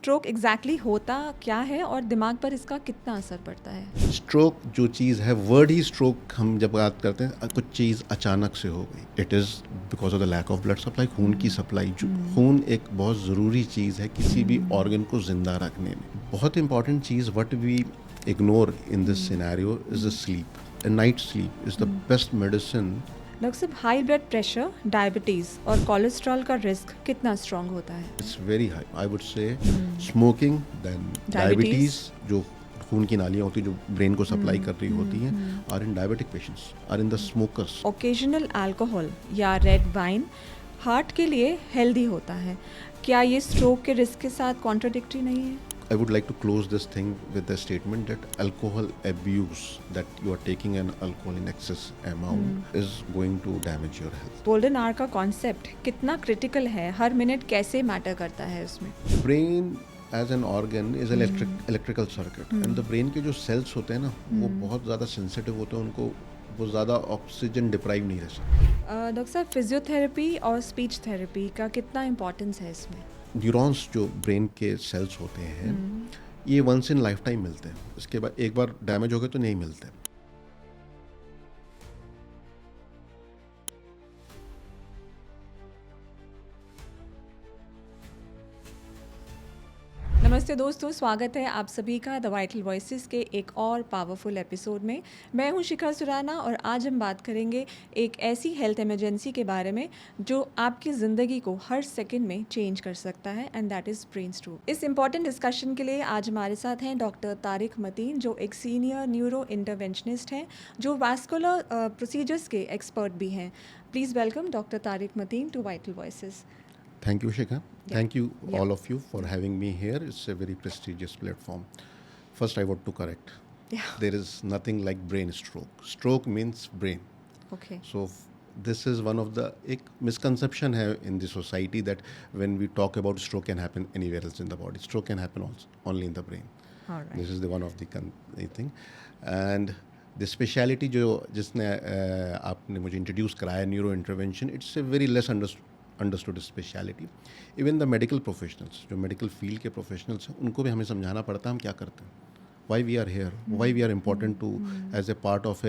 Stroke exactly होता क्या है और दिमाग पर इसका कितना असर पड़ता है? स्ट्रोक जो चीज़ है, वर्ड ही स्ट्रोक हम जब बात करते हैं कुछ चीज़ अचानक से हो गई, it is because of the lack of blood supply, खून की सप्लाई। जो खून एक बहुत ज़रूरी चीज़ है किसी भी ऑर्गन को ज़िंदा रखने में। बहुत इंपॉर्टेंट चीज़ what we ignore in this scenario is the sleep. Night sleep is the best medicine. Doctor साहब, हाई ब्लड प्रेशर, डायबिटीज़ और कोलेस्ट्रॉल का रिस्क कितना स्ट्रांग होता है? It's very high, I would say. Smoking, then diabetes, जो खून की नालियाँ होती हैं जो ब्रेन को सप्लाई कर रही होती हैं, are in diabetic patients, are in the smokers. Occasional alcohol या रेड वाइन हार्ट के लिए हेल्दी होता है, क्या ये स्ट्रोक के रिस्क के साथ कॉन्ट्राडिक्टरी नहीं है? I would like to close this thing with the statement that alcohol abuse, that you are taking an alcohol in excess amount, is going to damage your health. Golden hour का concept कितना critical है, हर minute कैसे matter करता है उसमें? Brain as an organ is electrical circuit, and the brain के जो cells होते हैं ना, वो बहुत ज़्यादा sensitive होते हैं, उनको वो ज़्यादा ऑक्सीजन डिप्राइव नहीं रह सकते। डॉक्टर साहब, फिजियोथेरेपी और स्पीच थेरेपी का कितना इम्पोर्टेंस है इसमें? न्यूरॉन्स जो ब्रेन के सेल्स होते हैं, ये वंस इन लाइफ टाइम मिलते हैं, इसके बाद एक बार डैमेज हो गए तो नहीं मिलते। नमस्ते दोस्तों, स्वागत है आप सभी का द वाइटल वॉइसेस के एक और पावरफुल एपिसोड में। मैं हूं शिखा सुराना और आज हम बात करेंगे एक ऐसी हेल्थ इमरजेंसी के बारे में जो आपकी ज़िंदगी को हर सेकंड में चेंज कर सकता है, and that is brain stroke. इस इंपॉर्टेंट डिस्कशन के लिए आज हमारे साथ हैं डॉक्टर तारिक मतीन, जो एक सीनियर न्यूरो इंटरवेंशनिस्ट हैं, जो वास्कुलर प्रोसीजर्स के एक्सपर्ट भी हैं। Please welcome doctor Tariq Mateen to vital voices. Thank you, Shikha. Yeah. Thank you, Yeah. all of you, for having me here. It's a very prestigious platform. First, I want to correct. Yeah. There is nothing like brain stroke. Stroke means brain. Okay. So, this is one of the एक misconception है in the society that when we talk about stroke can happen anywhere else in the body. Stroke can happen also, only in the brain. All right. This is the one of the thing. And the speciality जो जिसने आपने मुझे introduce कराया, neuro intervention, it's a very less understood speciality. Even the medical professionals, जो medical field के professionals हैं, उनको भी हमें समझाना पड़ता है हम क्या करते हैं, why we are here, why we are important to as a part of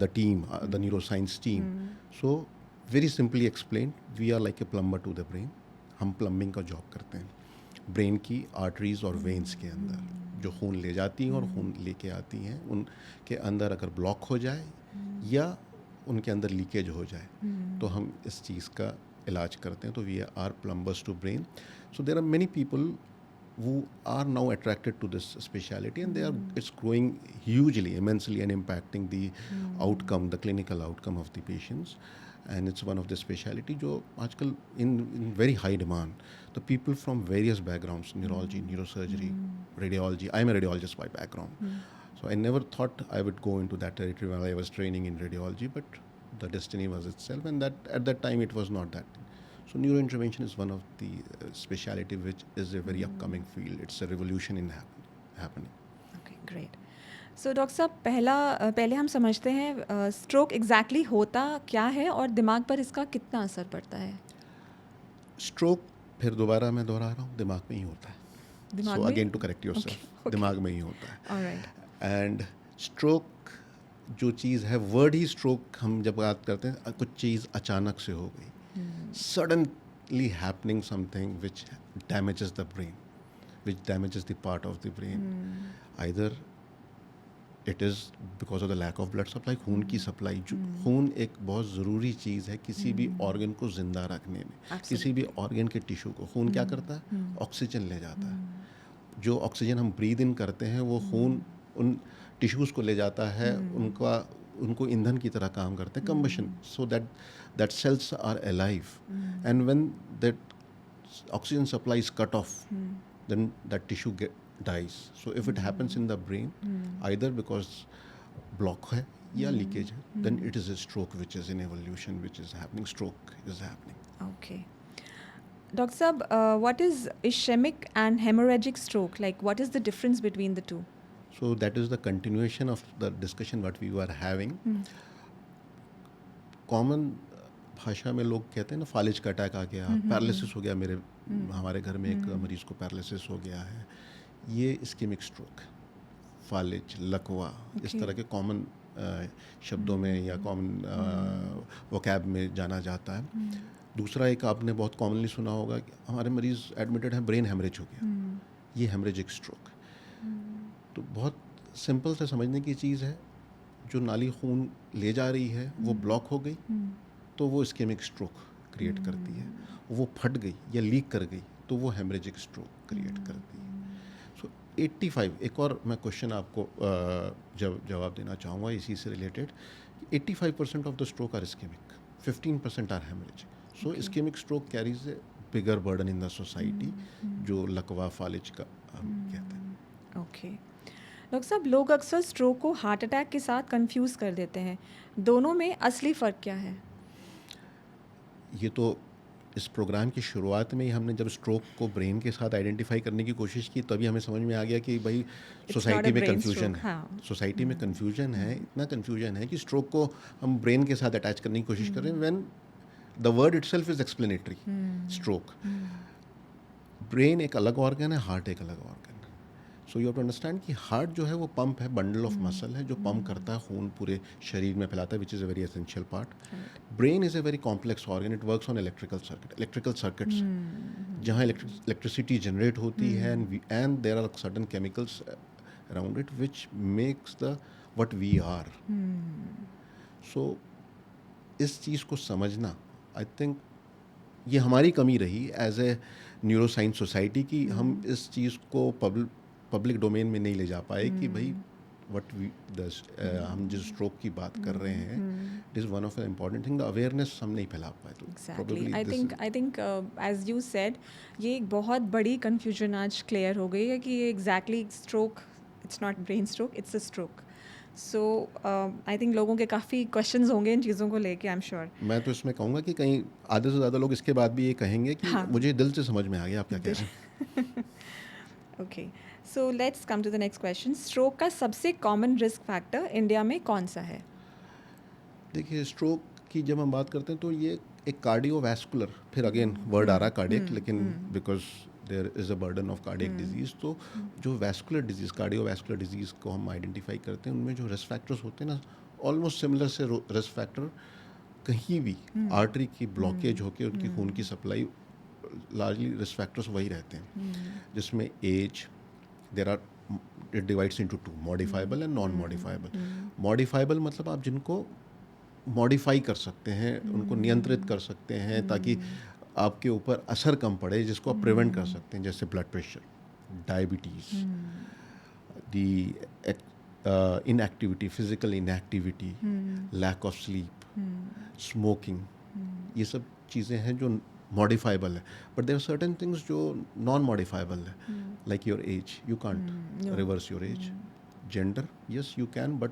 the team, the neuroscience team. So very simply explained, we are like a plumber to the brain. हम plumbing का job करते हैं brain की arteries और veins के अंदर, जो खून ले जाती हैं और खून लेके आती हैं, उनके अंदर अगर ब्लॉक हो जाए या उनके अंदर लीकेज हो जाए तो हम इस चीज़ का इलाज करते हैं। तो we are plumbers to brain. So there are many people who are now attracted to this speciality, and it's growing hugely, immensely, and impacting the outcome, the clinical outcome of the patients. And it's one of the speciality जो आजकल in very high demand. The people from various backgrounds, neurology, neurosurgery, radiology. I'm a radiologist by background, so I never thought I would go into that territory while I was training in radiology, but the destiny was itself, and that at that time it was not that. So neurointervention is one of the speciality which is a very upcoming field. It's a revolution in happening. Okay, great. So doctor साहब, पहले हम समझते हैं stroke exactly होता क्या है और दिमाग पर इसका कितना असर पड़ता है? स्ट्रोक, फिर दोबारा मैं दोहरा रहा हूँ, दिमाग में ही होता है. दिमाग So में? again to correct yourself, Okay. दिमाग में ही होता है. Alright. And stroke जो चीज़ है, वर्ड ही स्ट्रोक हम जब बात करते हैं कुछ चीज़ अचानक से हो गई, suddenly happening something which damages the brain, which damages the part of the brain. Either it is because of the lack of blood supply, खून की सप्लाई। जो खून एक बहुत ज़रूरी चीज़ है किसी भी ऑर्गन को ज़िंदा रखने में, किसी भी ऑर्गन के टिश्यू को। खून क्या करता है? ऑक्सीजन ले जाता है। जो ऑक्सीजन हम ब्रीद इन करते हैं वो खून उन टिश्यूज़ को ले जाता है, उनको ईंधन की तरह काम करते हैं, combustion, so that cells are alive. And when that oxygen supply is cut off, then that tissue dies. So if it happens in the brain, either because block है या leakage है, then it is a stroke which is in evolution, which is happening. Stroke is happening. Okay. Dr. Saab, what is ischemic and hemorrhagic stroke? Like, what is the difference between the two? So that is the continuation of the discussion what we were having. Common भाषा में लोग कहते हैं ना, फालिज का attack आ गया, paralysis हो गया मेरे हमारे घर में एक मरीज़ को पैरालिसिस हो गया है, ये इस्केमिक स्ट्रोक, फालिज, लकवा, इस तरह के कॉमन शब्दों में या कॉमन वोकैब में जाना जाता है। दूसरा एक आपने बहुत कॉमनली सुना होगा कि हमारे मरीज़ एडमिटेड हैं, ब्रेन हेमरेज हो गया, ये हेमरेजिक स्ट्रोक। तो बहुत सिंपल से समझने की चीज़ है, जो नाली खून ले जा रही है वो ब्लॉक हो गई तो वो इस्केमिक स्ट्रोक क्रिएट करती है, वो फट गई या लीक कर गई तो वो हेमरेजिक स्ट्रोक क्रिएट करती है। सो 85, एक और मैं क्वेश्चन आपको जवाब देना चाहूँगा इसी से related. 85% of the stroke are ischemic, 15% are hemorrhagic. So ischemic stroke carries a bigger burden in the society, जो लकवा फालिज का हम कहते हैं। ओके डॉक्टर साहब, लोग अक्सर स्ट्रोक को हार्ट अटैक के साथ कंफ्यूज कर देते हैं, दोनों में असली फ़र्क क्या है? ये तो इस प्रोग्राम की शुरुआत में ही हमने जब स्ट्रोक को ब्रेन के साथ आइडेंटिफाई करने की कोशिश की, तभी हमें समझ में आ गया कि भाई सोसाइटी में कन्फ्यूजन है। सोसाइटी में कन्फ्यूजन है, इतना कन्फ्यूजन है कि स्ट्रोक को हम ब्रेन के साथ अटैच करने की कोशिश कर रहे हैं, when the word itself is explanatory. Stroke, brain एक अलग ऑर्गन है, हार्ट एक अलग ऑर्गन है। So you have to understand कि हार्ट जो है वो पंप है, बंडल ऑफ मसल है जो पंप करता है, खून पूरे शरीर में फैलाता है, which is a very essential part. Brain is a very complex organ, it works on electrical circuits, जहाँ इलेक्ट्रिसिटी जनरेट होती है, and there are certain chemicals around it which makes the what we are. So इस चीज़ को समझना, I think ये हमारी कमी रही as a neuroscience society की, हम इस चीज़ को पब्लिक डोमेन में नहीं ले जा पाए कि भाई हम जिस स्ट्रोक की बात कर रहे हैं, it is one of the important thing, the awareness हम नहीं फैला पाए। तो exactly, I think as you said, ये एक बहुत बड़ी कन्फ्यूजन आज क्लियर हो गई है कि ये exactly stroke, it's not brain stroke, it's a stroke. So I think लोगों के काफ़ी क्वेश्चंस होंगे इन चीज़ों को लेके, आई एम श्योर। मैं तो इसमें कहूँगा कि कहीं आधे से ज़्यादा लोग इसके बाद भी ये कहेंगे कि मुझे दिल से समझ में आ गया आप क्या कह रहे हैं। Okay, so let's come to the next question. Stroke का सबसे कॉमन रिस्क फैक्टर इंडिया में कौन सा है? देखिए, स्ट्रोक की जब हम बात करते हैं तो ये एक कार्डियोवैस्कुलर, फिर अगेन वर्ड आ रहा है कार्डियक, लेकिन because there is a burden of cardiac disease, तो जो वैस्कुलर डिजीज़, कार्डियोवैस्कुलर डिजीज़ को हम आइडेंटिफाई करते हैं, उनमें जो रिस्क फैक्टर्स होते हैं ना, ऑलमोस्ट सिमिलर से रिस्क फैक्टर कहीं भी आर्टरी की ब्लॉकेज होकर उनकी खून की सप्लाई, लार्जली रिस्क फैक्टर्स वही रहते हैं, जिसमें age, there are, it divides into two, modifiable and non modifiable. Modifiable मतलब आप जिनको मॉडिफाई कर सकते हैं, उनको नियंत्रित कर सकते हैं ताकि आपके ऊपर असर कम पड़े, जिसको आप प्रिवेंट कर सकते हैं, जैसे blood pressure, diabetes, the inactivity, physical inactivity, lack of sleep, smoking, ये सब चीज़ें हैं जो मॉडिफाइबल है। But there are certain things जो नॉन मॉडिफाइबल है, like your age, you can't reverse your age. Gender, yes you can, but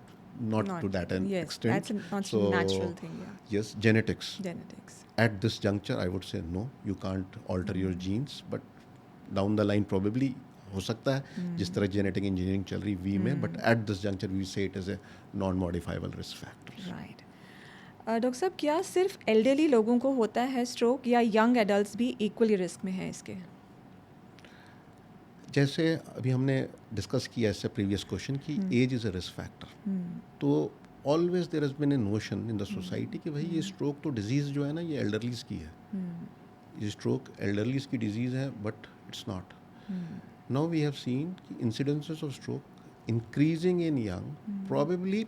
not to that extent. That's a natural thing, yeah. Yes, genetics. At this juncture I would say no, you can't alter your genes, but down the line probably हो सकता है, जिस तरह genetic engineering चल रही वी में, but at this juncture we say it is a non modifiable risk factor. Right. Doctor साहब, क्या सिर्फ एल्डरली लोगों को होता है स्ट्रोक, या यंग एडल्ट्स भी इक्वली रिस्क में हैं इसके? जैसे अभी हमने डिस्कस किया इससे प्रीवियस क्वेश्चन की age is a risk factor, तो always there has been a notion in the society कि भाई ये स्ट्रोक तो डिजीज़ जो है ना, ये एल्डरलीज की है, ये स्ट्रोक एल्डरलीज की डिजीज़ है, but it's not. Now we have seen कि incidences of stroke increasing in young, probably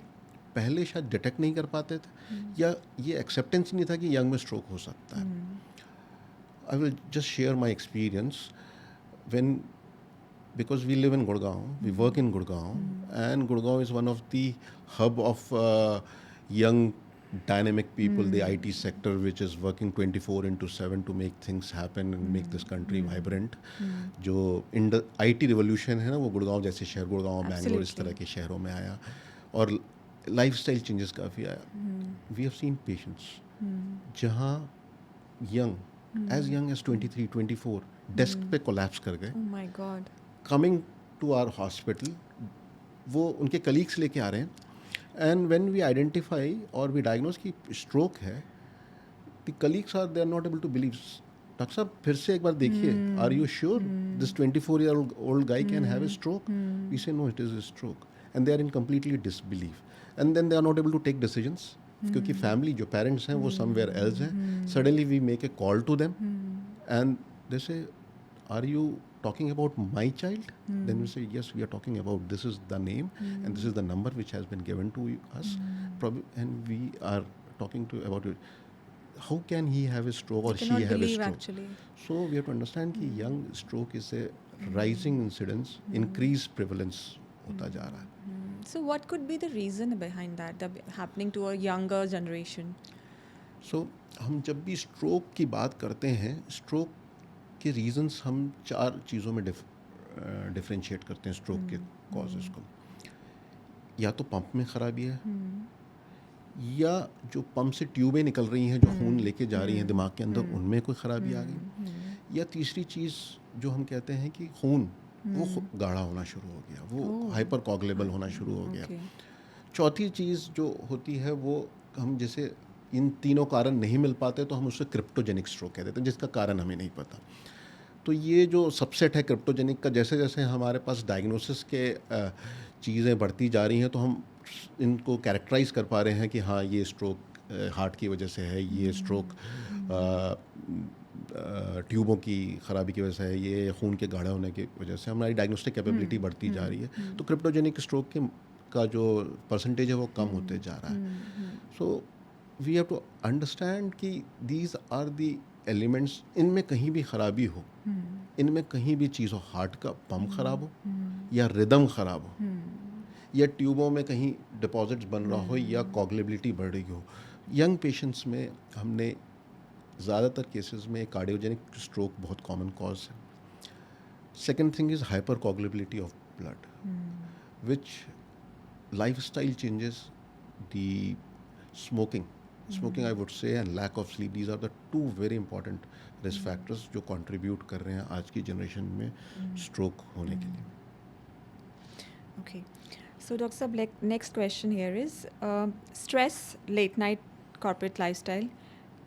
पहले शायद डिटेक्ट नहीं कर पाते थे, या ये एक्सेप्टेंस नहीं था कि यंग में स्ट्रोक हो सकता है। I will just share my experience when, because we live in Gurgaon, we work in Gurgaon, and Gurgaon is one of the hub of young dynamic people, the IT sector, which is working 24/7 to make things happen and make this country vibrant. जो IT revolution है ना, वो गुड़गांव जैसे शहर, गुड़गांव, बैंगलोर, इस तरह के शहरों में आया, और लाइफस्टाइल चेंजेस काफ़ी आया। वी हैव सीन पेशेंट्स जहाँ यंग एज 23, 24 डेस्क पे कोलैप्स कर गए। Oh my God. Coming to our hospital, वो उनके कलीग्स लेके आ रहे हैं, एंड व्हेन वी आइडेंटिफाई और वी डायग्नोज कि स्ट्रोक है, the colleagues are, they are not able to believe doctor साहब फिर से एक बार देखिए, are you sure this 24-year-old guy can have a stroke? We say no, it is a stroke, and they are in completely disbelief, and then they are not able to take decisions, क्योंकि family जो parents हैं वो somewhere else हैं. Suddenly we make a call to them and they say are you talking about my child? Then we say yes, we are talking about, this is the name and this is the number which has been given to us, and we are talking to about it. How can he have a stroke or I she cannot have a believe stroke? actually. So we have to understand कि young stroke is a rising incidence, increased prevalence होता जा रहा है. So what could be the reason behind that happening to a younger generation? So हम जब भी stroke की बात करते हैं, stroke के रीजंस हम 4 चीज़ों में डिफरेंशिएट करते हैं स्ट्रोक के कॉजेज़ को. या तो पंप में ख़राबी है, या जो पंप से ट्यूबें निकल रही हैं जो खून लेके जा रही हैं दिमाग के अंदर, उनमें कोई ख़राबी आ गई, या तीसरी चीज़ जो हम कहते हैं कि खून वो गाढ़ा होना शुरू हो गया, वो हाइपर कोगुलेबल होना शुरू हो गया. चौथी चीज़ जो होती है वो हम जैसे इन तीनों कारण नहीं मिल पाते तो हम उससे क्रिप्टोजेनिक स्ट्रोक कहते हैं, जिसका कारण हमें नहीं पता. तो ये जो सबसेट है क्रिप्टोजेनिक का, जैसे जैसे हमारे पास डायग्नोसिस के चीज़ें बढ़ती जा रही हैं तो हम इनको कैरेक्टराइज कर पा रहे हैं कि हाँ ये स्ट्रोक हार्ट की वजह से है, ये स्ट्रोक ट्यूबों की ख़राबी की वजह से है, ये खून के गाढ़ा होने की वजह से. हमारी डायग्नोस्टिक कैपेबिलिटी बढ़ती जा रही है, तो क्रिप्टोजेनिक स्ट्रोक का जो परसेंटेज है वो कम होते जा रहा है. So we have to understand कि दीज आर दी एलिमेंट्स. इनमें कहीं भी ख़राबी हो, इनमें कहीं भी चीज़ हो, हार्ट का पंप ख़राब हो, या रिदम ख़राब हो, या ट्यूबों में कहीं डिपॉजिट्स बन रहा हो, या कोगुलेबिलिटी बढ़ रही हो. यंग पेशेंट्स में हमने ज़्यादातर केसेस में कार्डियोजेनिक स्ट्रोक बहुत कॉमन कॉज है. Second thing is hypercoagulability of blood, which lifestyle changes, the smoking I would say, and lack of sleep, these are the two very important risk factors जो contribute कर रहे हैं आज की generation में stroke होने के लिए. Okay. So Dr. Sab, next question here is stress, late night corporate lifestyle,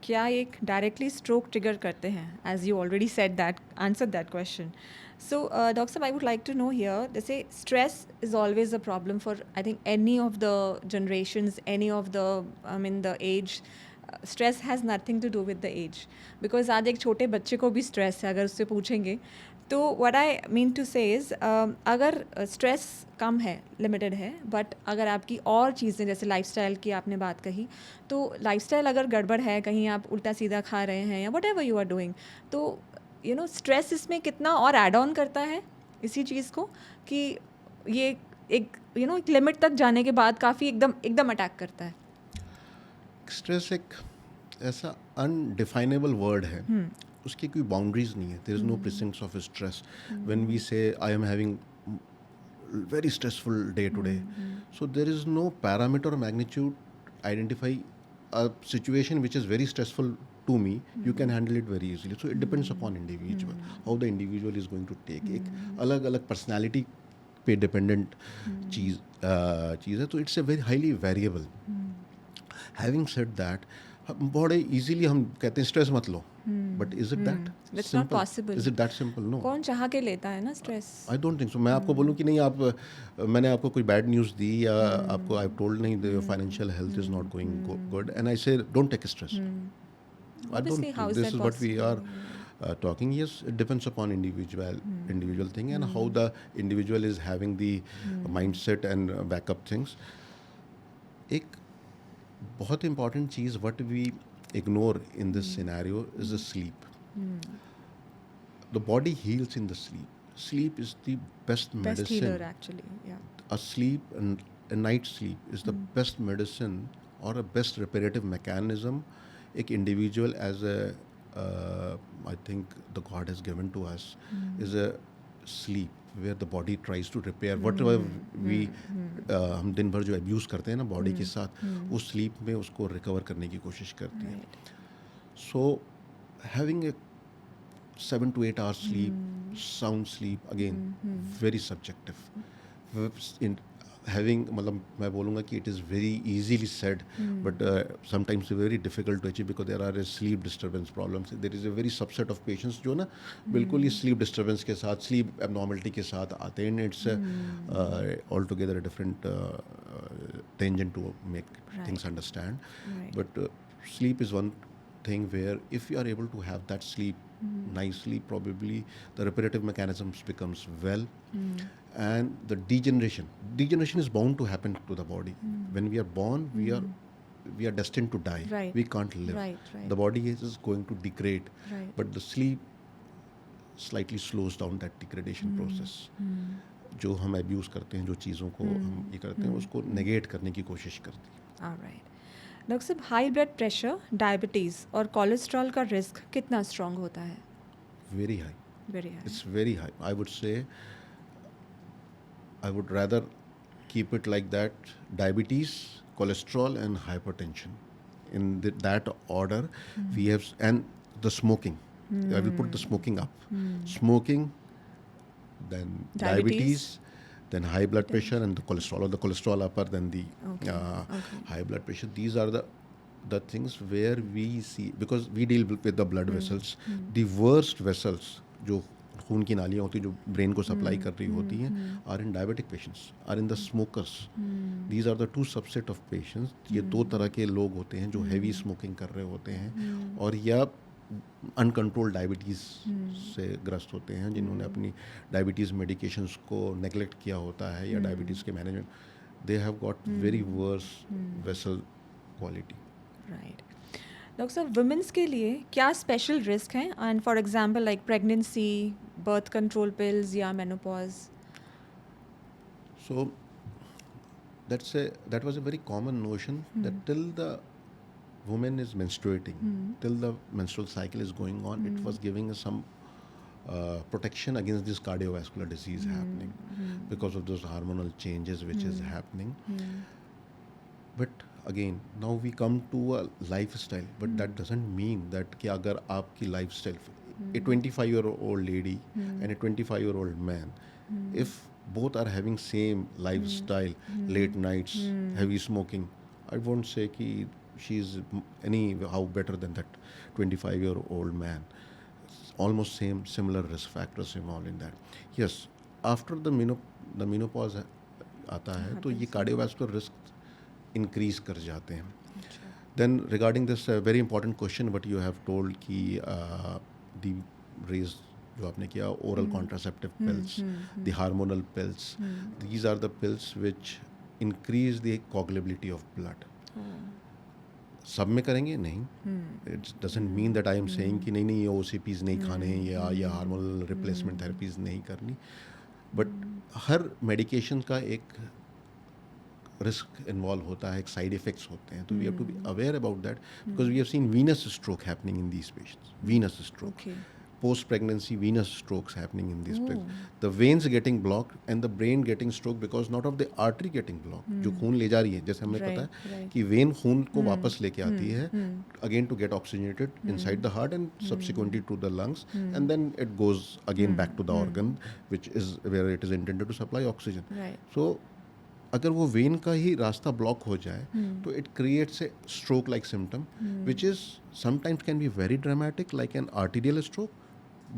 क्या एक directly stroke trigger करते हैं? As you already said that, answered that question. So Dr. Sab, I would like to know here, they say stress is always a problem for, I think, any of the generations, any of the, the age. Stress has nothing to do with the age. Because आज एक छोटे बच्चे को भी stress है, अगर उससे पूछेंगे. तो what I mean to say is, अगर stress कम है, limited है, but अगर आपकी और चीज़ें जैसे lifestyle की आपने बात कही, तो lifestyle अगर गड़बड़ है, कहीं आप उल्टा सीधा खा रहे हैं या whatever you are doing, तो स्ट्रेस इसमें कितना और ऐड ऑन करता है इसी चीज़ को कि ये एक एक लिमिट तक जाने के बाद काफ़ी एकदम अटैक करता है. स्ट्रेस एक ऐसा अनडिफाइनेबल वर्ड है, उसकी कोई बाउंड्रीज नहीं है. There is no presence of stress. When we say I am having very stressful day today, so there is no parameter or magnitude identify a situation which is very stressful to me, you can handle it very easily. So it depends upon individual, how the individual is going to take. एक अलग अलग personality पे dependent चीज़ है, तो it's a very highly variable. Having said that, बड़े easily हम कहते हैं stress मत लो, but is it that That's simple? not possible. Is it that simple? No. कौन चाह के लेता है ना stress? I don't think so. मैं आपको बोलूँ कि नहीं, मैंने आपको कोई बैड न्यूज़ दी या आपको I've told नहीं your financial health is not going good, and I say don't take stress. I don't Obviously, think how is this that is what we are possible? talking. Yes, it depends upon individual thing, and how the individual is having the mindset and backup things. एक बहुत important cheese what we ignore in this scenario is the sleep. The body heals in the sleep. Sleep is the best medicine. Best healer actually, yeah. A sleep and a night sleep is the best medicine or a best reparative mechanism एक individual as a I think the God has given to us is a sleep where the body tries to repair whatever we हम दिन भर जो abuse करते हैं ना body के साथ, उस sleep में उसको recover करने की कोशिश करती है. So having a 7 to 8 hours sleep, sound sleep, again very subjective. having मतलब मैं बोलूँगा कि it is very easily said but sometimes very difficult to achieve because there are sleep disturbance problems. There is a very subset of patients जो ना बिल्कुल ही sleep disturbance के साथ sleep abnormality के साथ आते हैं. It's altogether a different tangent to make things Right. understand. Right. But sleep is one thing where if you are able to have that sleep nicely, probably the repetitive mechanisms becomes well, and the degeneration is bound to happen to the body. When we are born, we are destined to die. Right. We can't live. Right, right. The body is going to degrade, Right. but the sleep slightly slows down that degradation process. जो हम abuse करते हैं, जो चीज़ों को हम ये करते हैं, उसको नेगेट करने की कोशिश करते हैं. ऑलराइट. डॉक्टर साहब, हाई ब्लड प्रेशर, डायबिटीज़ और कोलेस्ट्रॉल का रिस्क कितना स्ट्रॉन्ग होता है? Very high. Very high. It's very high. I would say, I would rather keep it like that: diabetes, cholesterol, and hypertension. In that order, we have, and the smoking. I will put the smoking up. Smoking, then diabetes, then high blood pressure, and the cholesterol, or the cholesterol upper, then the Okay. high blood pressure. These are the things where we see, because we deal with the blood vessels. The worst vessels, जो खून की नालियाँ होती हैं जो brain को supply कर रही होती हैं, are in diabetic patients, are in the smokers. These are the two subset of patients. ये दो तरह के लोग होते हैं जो हैवी स्मोकिंग कर रहे होते हैं और या अनकंट्रोल्ड डायबिटीज़ से ग्रस्त होते हैं, जिन्होंने अपनी डायबिटीज़ मेडिकेशंस को नेगलेक्ट किया होता है या डायबिटीज़ के management. They have got very worse vessel quality. Right. Doctor साहब, वुमेंस के लिए क्या स्पेशल रिस्क हैं, and for example like pregnancy, birth control pills या menopause? So that was a very common notion that till the woman is menstruating, till the menstrual cycle is going on, it was giving us some protection against this cardiovascular disease happening because of those hormonal changes which is happening. But again, now we come to a lifestyle, but that doesn't mean that कि अगर आपकी lifestyle, a 25-year-old lady and a 25-year-old man, if both are having same lifestyle, late nights, heavy smoking, I won't say कि she's anyhow better than that 25-year-old man. Almost similar risk factors involved in that. Yes, after the menopause आता है तो ये cardiovascular risk increase कर जाते हैं. Then regarding this very important question what you have told कि the raised जो आपने किया, oral contraceptive pills, the hormonal pills, these are the pills which increase the coagulability of blood. सब में करेंगे नहीं. It doesn't mean that I am saying कि नहीं ये OCPs नहीं खाने या हार्मोनल रिप्लेसमेंट थेरेपीज नहीं करनी, बट हर मेडिकेशन का एक रिस्क इन्वॉल्व होता है, एक साइड इफेक्ट्स होते हैं, तो we have to be aware about that because we have seen venous stroke happening in these patients. Venous stroke, Okay. post pregnancy venous strokes happening in these patients. The veins getting blocked and the brain getting stroke because not of the artery getting blocked, जो खून ले जा रही है, जैसे हमें पता है right. कि वेन खून को वापस लेके आती है again to get oxygenated inside the heart and subsequently to the lungs, and then it goes again back to the organ which is where it is intended to supply oxygen. Right. So अगर वो when का ही रास्ता block हो जाए तो it creates a stroke like symptom which is sometimes can be very dramatic like an arterial stroke,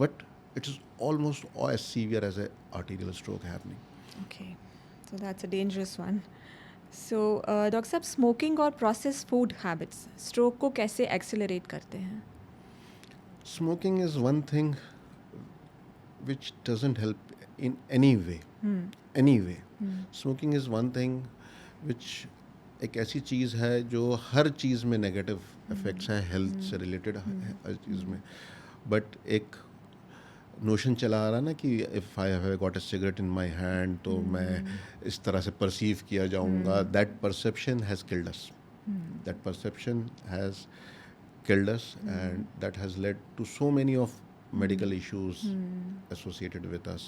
but it is almost as severe as an arterial stroke happening. Okay, so that's a dangerous one. So doctor साहब, smoking और process food habits stroke को कैसे accelerate करते हैं? Smoking is one thing which doesn't help in any way. Any way. Smoking is one thing which एक ऐसी चीज़ है जो हर चीज़ में नेगेटिव इफेक्ट्स है, हेल्थ से रिलेटेड हर चीज़ में. बट एक नोशन चला आ रहा ना कि if I have got a cigarette in my hand तो मैं इस तरह से परसीव किया जाऊंगा. That perception has killed us. That perception has killed us and that has led to so many of medical issues associated with us.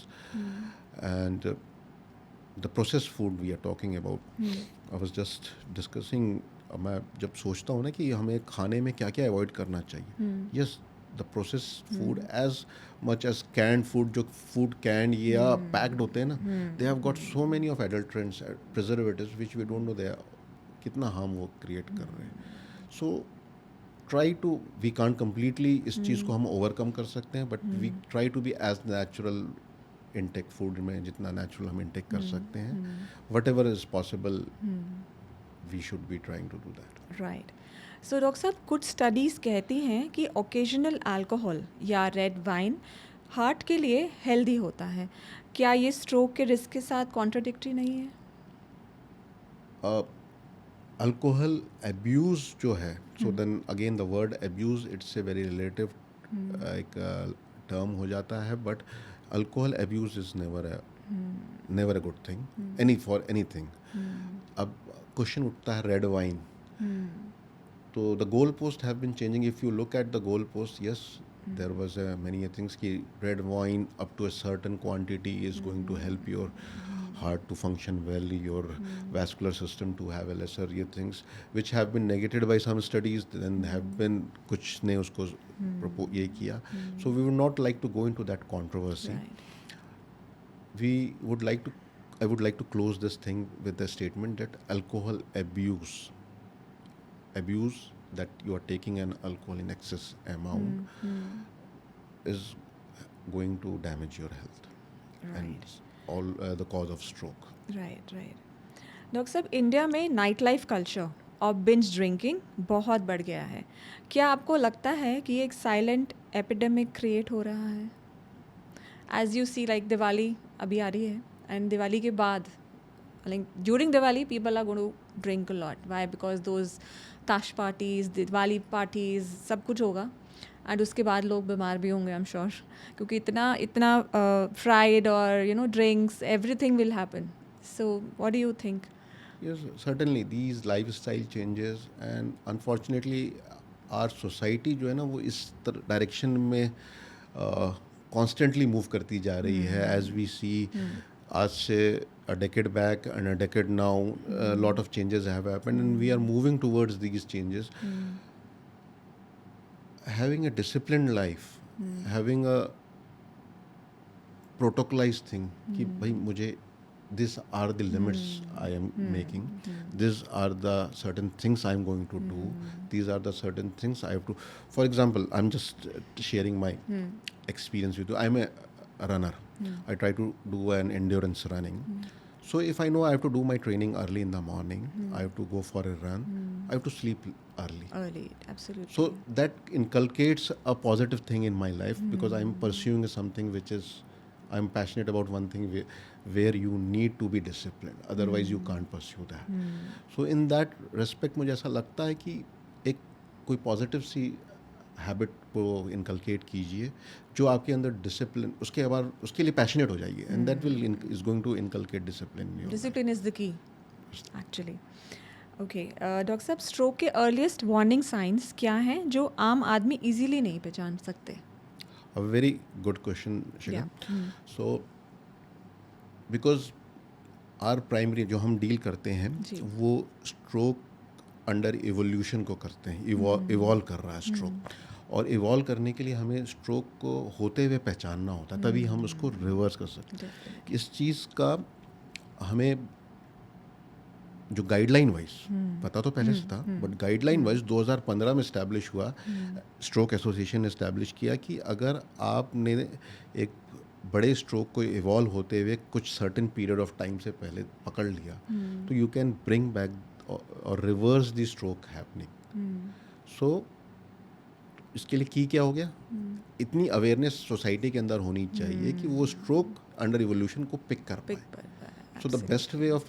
And the processed food we are talking about, I was just discussing, मैं जब सोचता हूँ ना कि हमें खाने में क्या क्या अवॉइड करना चाहिए, yes the process food as much as canned food, जो फूड कैंड या पैक्ड होते हैं ना, they have got so many of adulterants, preservatives which we don't know they कितना हार्म वो क्रिएट कर रहे हैं. So try to, we can't completely इस चीज़ को हम ओवरकम कर सकते हैं, but we try to be as natural intake food में, जितना नेचुरल हम इनटेक कर सकते हैं, whatever is possible we should be trying to do that. Right. So doctor साहब, कुछ स्टडीज़ कहती हैं कि ओकेजनल अल्कोहल या रेड वाइन हार्ट के लिए हेल्दी होता है. क्या ये स्ट्रोक के रिस्क के साथ कॉन्ट्राडिक्टरी नहीं है? अल्कोहल अब्यूज़ जो है, so then again the word abuse, it's a very relative एक टर्म हो जाता है, but alcohol abuse is never a good thing any for anything. अब क्वेश्चन उठता है रेड वाइन, तो the goalposts have been changing. If you look at the goalposts, yes, there was many things ki red wine up to a certain quantity is going to help your heart to function well, your vascular system to have a lesser ye things, which have been negated by some studies, then have been kuch ne usko ye kiya. So we would not like to go into that controversy. Right. I would like to close this thing with the statement that alcohol abuse, that you are taking an alcohol in excess amount is going to damage your health, and all the cause of stroke. Right. Doctor साहब, India में night life culture और binge drinking बहुत बढ़ गया है. क्या आपको लगता है कि ये एक साइलेंट एपिडेमिक क्रिएट हो रहा है? As you see, like Diwali अभी आ रही है, एंड दिवाली के बाद, like during Diwali, people are going to drink a lot. Why? Because those ताश पार्टीज़, दिवाली पार्टीज़, सब कुछ होगा, एंड उसके बाद लोग बीमार भी होंगे, आई एम श्योर, क्योंकि इतना फ्राइड और drinks, everything will happen. So what do you think? Yes, certainly these lifestyle changes, and unfortunately our society जो है ना, वो इस डायरेक्शन में constantly मूव करती जा रही है. As we see, आज से a decade back and a decade now, a lot of changes have happened, and we are moving towards these changes. Having a disciplined life, having a protocolized thing, कि भाई मुझे these are the limits I am making, these are the certain things I am going to do, these are the certain things I have to. For example, I'm just sharing my experience with you. I'm a runner. I try to do an endurance running. So if I know I have to do my training early in the morning, I have to go for a run, I have to sleep early. Absolutely. So that inculcates a positive thing in my life, because I'm pursuing something which is, I'm passionate about one thing where you need to be disciplined, otherwise you can't pursue that. So in that respect, मुझे ऐसा लगता है कि एक कोई positive सी habit को inculcate कीजिए जो आपके अंदर डिसिप्लिन, उसके लिए पैशनेट हो जाइए, and that will is going to inculcate discipline. Discipline is the key actually. Okay doctor साहब, स्ट्रोक के अर्लीस्ट वार्निंग साइंस क्या हैं जो आम आदमी इजीली नहीं पहचान सकते? A very good question, Shiga. So, because our primary जो हम डील करते हैं, वो स्ट्रोक अंडर इवोल्यूशन को करते हैं, इवॉल्व कर रहा है स्ट्रोक, और इवॉल्व करने के लिए हमें स्ट्रोक को होते हुए पहचानना होता है, तभी हम उसको रिवर्स कर सकते हैं. इस चीज़ का हमें जो गाइडलाइन वाइज पता तो पहले से था, बट गाइडलाइन वाइज 2015 में इस्टेब्लिश हुआ, स्ट्रोक एसोसिएशन ने इस्टेब्लिश किया कि अगर आपने एक बड़े स्ट्रोक को इवॉल्व होते हुए कुछ सर्टेन पीरियड ऑफ टाइम से पहले पकड़ लिया, तो यू कैन ब्रिंग बैक और रिवर्स द स्ट्रोक हैपनिंग. सो इसके लिए की क्या हो गया, इतनी अवेयरनेस सोसाइटी के अंदर होनी चाहिए कि वो स्ट्रोक अंडर इवोल्यूशन को पिक कर पाए. So the best way of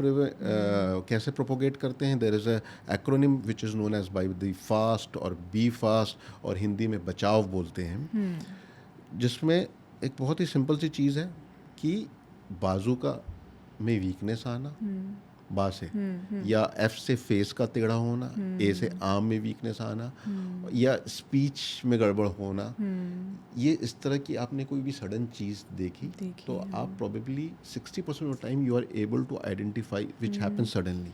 कैसे प्रोपोगेट करते हैं, there is a acronym which is known as by the fast और बी फास्ट, और हिंदी में बचाव बोलते हैं, जिसमें एक बहुत ही सिंपल सी चीज़ है कि बाजू का में वीकनेस आना, बा से, या एफ से फेस का टेढ़ा होना, ए से आर्म में वीकनेस आना, या स्पीच में गड़बड़ होना, ये इस तरह की आपने कोई भी सडन चीज़ देखी तो आप probably 60% of time you are able to identify which happen suddenly,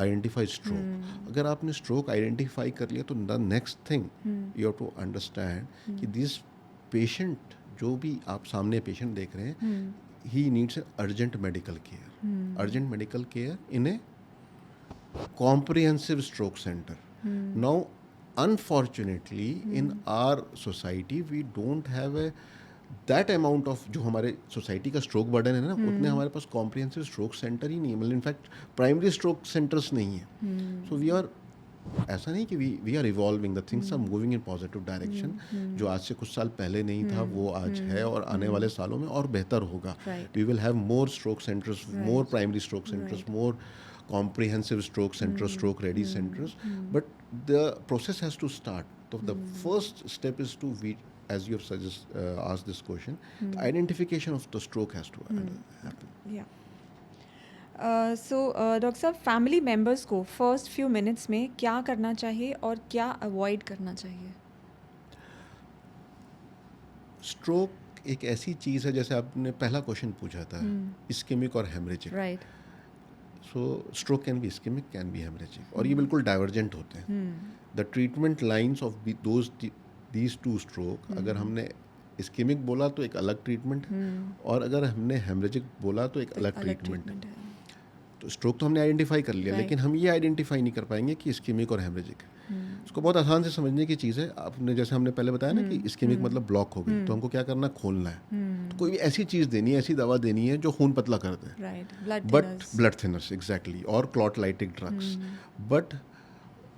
identify stroke. अगर आपने स्ट्रोक आइडेंटिफाई कर लिया तो the next thing you have to understand कि दिस पेशेंट, जो भी आप सामने पेशेंट देख रहे हैं, he needs urgent medical care, urgent medical care in a comprehensive stroke center. Now, unfortunately, in our society, we don't have a that amount of, जो हमारे सोसाइटी का स्ट्रोक बर्डन है ना, उतने हमारे पास कॉम्प्रिहेंसिव स्ट्रोक सेंटर ही नहीं है, मतलब इनफैक्ट प्राइमरी स्ट्रोक सेंटर्स नहीं है। सो वी आर, ऐसा नहीं कि we are evolving, the things are moving in positive direction. जो आज से कुछ साल पहले नहीं था वो आज है, और आने वाले सालों में और बेहतर होगा। We will have more stroke centres, more primary stroke centres, more comprehensive stroke centers, stroke ready centers, but the process has to start. So the first step is to, as you have asked this question, the identification of the stroke has to happen. Yeah. So doctor साहब, family members को first few minutes में क्या करना चाहिए और क्या avoid करना चाहिए? स्ट्रोक एक ऐसी चीज़ है, जैसे आपने पहला क्वेश्चन पूछा था, इस्केमिक और hemorrhagic. Right. So stroke can be ischemic, can be hemorrhagic, और ये बिल्कुल डाइवर्जेंट होते हैं। The treatment lines of these two stroke, अगर हमने इस्केमिक बोला तो एक अलग ट्रीटमेंट, और अगर हमने हेमरेजिक बोला तो एक अलग ट्रीटमेंट है। तो स्ट्रोक तो हमने आइडेंटिफाई कर लिया, लेकिन हम ये आइडेंटिफाई नहीं कर पाएंगे कि इस्केमिक और हेमरेजिक है। उसको बहुत आसान से समझने की चीज़ है। आपने, जैसे हमने पहले बताया ना कि इस्केमिक मतलब ब्लॉक हो गई, तो हमको क्या करना, खोलना है। तो कोई भी ऐसी चीज़ देनी है, ऐसी दवा देनी है जो खून पतला कर दे, बट ब्लड थिनर्स, एग्जैक्टली, और क्लॉट लाइटिंग ड्रग्स। बट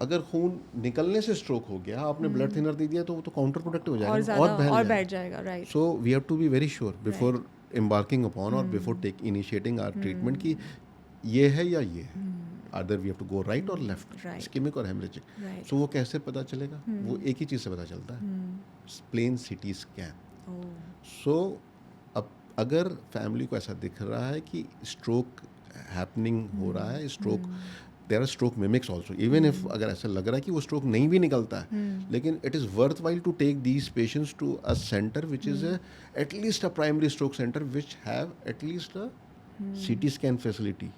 अगर खून निकलने से स्ट्रोक हो गया, आपने ब्लड थिनर दे दिया, तो वो तो काउंटर प्रोडक्टिव हो जाएगा और बैठ जाएगा। Right. So we have to be very sure before embarking upon or before initiating our treatment कि ये है या ये है, either we have to go right or left, ischemic और hemorrhagic. So वो कैसे पता चलेगा? वो एक ही चीज़ से पता चलता है, plain CT scan. So अब अगर फैमिली को ऐसा दिख रहा है कि स्ट्रोक हैपनिंग हो रहा है, stroke, there are stroke mimics also, even if अगर ऐसा लग रहा है कि वो स्ट्रोक नहीं भी निकलता है, लेकिन it is worth while to take these patients to a centre which is at least a primary stroke centre which have at least a CT scan facility,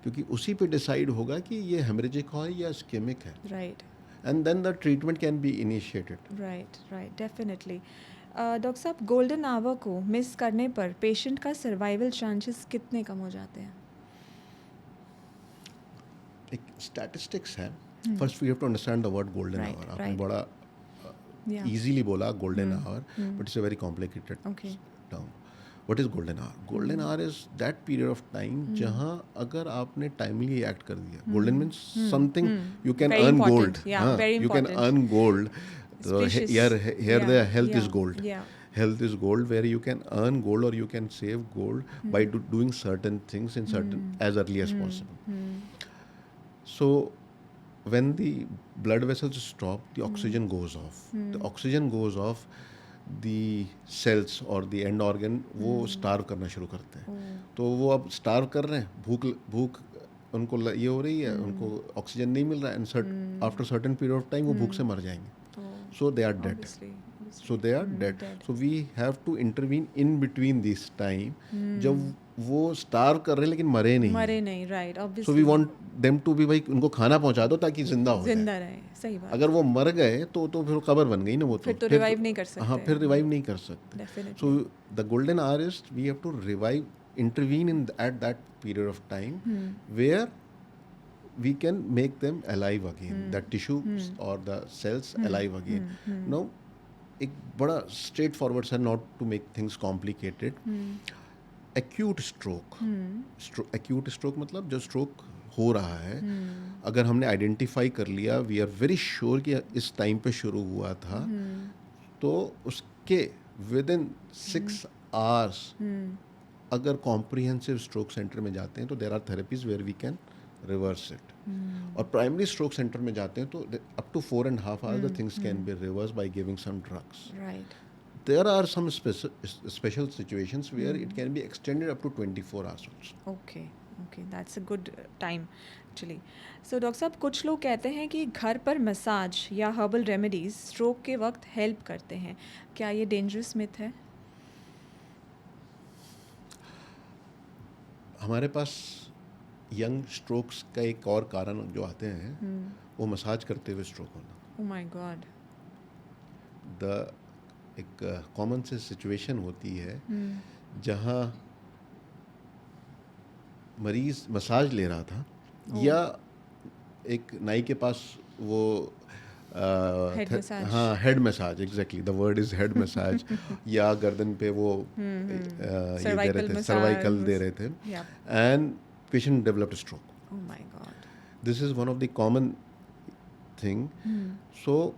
क्योंकि उसी पे डिसाइड होगा कि ये हेमरेजिक है या इस्केमिक है। Right. And then the treatment can be initiated. Right, definitely. Doctor साहब, गोल्डन आवर को मिस करने पर पेशेंट का सर्वाइवल चांसेस कितने कम हो जाते हैं? एक स्टैटिस्टिक्स है। First we have to understand the word golden hour. आपने बड़ा इजीली बोला golden hour, but it's a very complicated term. What is golden hour? Golden hour is that period of time जहां अगर आपने टाइमली एक्ट कर दिया, golden means something you can earn gold, you can earn gold. Here the health is gold. Health is gold, where you can earn gold or you can save gold by doing certain things in certain as early as possible. So when the blood vessels stop, the oxygen goes off. The oxygen goes off, the cells or the end organ वो starve करना शुरू करते हैं। तो वो अब starve कर रहे हैं, भूख उनको ये हो रही है, उनको ऑक्सीजन नहीं मिल रहा है, and after certain period of time वो भूख से मर जाएंगे। So they are dead. So they are dead. So we have to intervene in between this time, जब वो starve कर रहे हैं लेकिन मरे नहीं, right, obviously. So we want them to be, भाई उनको खाना पहुंचा दो ताकि जिंदा रहे। सही बात। अगर वो मर गए तो फिर कब्र बन गई ना, वो फिर तो रिवाइव नहीं कर सकते। हाँ, फिर रिवाइव नहीं कर सकते। So the golden hour is we have to intervene at that period of time where we can make them alive again, the tissues or the cells alive again. Now एक बड़ा straight forward है, not to make things complicated. Acute stroke, acute stroke मतलब जो stroke हो रहा है, अगर हमने आइडेंटिफाई कर लिया, वी आर वेरी श्योर कि इस टाइम पे शुरू हुआ था, तो उसके विद इन 6 hours अगर कॉम्प्रिहेंसिव स्ट्रोक सेंटर में जाते हैं तो there are therapies where we can reverse it. और प्राइमरी स्ट्रोक सेंटर में जाते हैं तो up to 4.5 hours the things can be reverse by giving some drugs. There are some special situations where it can be extended up to 24 hours also. Okay. Okay, that's a good time actually. So doctor साहब, कुछ लोग कहते हैं कि घर पर massage या herbal remedies stroke के वक्त हेल्प करते हैं, क्या ये डेंजरस मिथ है? हमारे पास यंग स्ट्रोक्स का एक और कारण जो आते हैं वो मसाज करते हुए स्ट्रोक होना। Oh my God. द एक कॉमन से सिचुएशन होती है जहाँ मरीज मसाज ले रहा था ओह। या एक नाई के पास वो हेड मसाज। हाँ, head massage, exactly the word is head massage या गर्दन पे वो ये दे रहे सर्वाइकल थे, सर्वाइकल दे मसाज। रहे थे या। And patient developed stroke. Oh my God. This is one of the common thing. So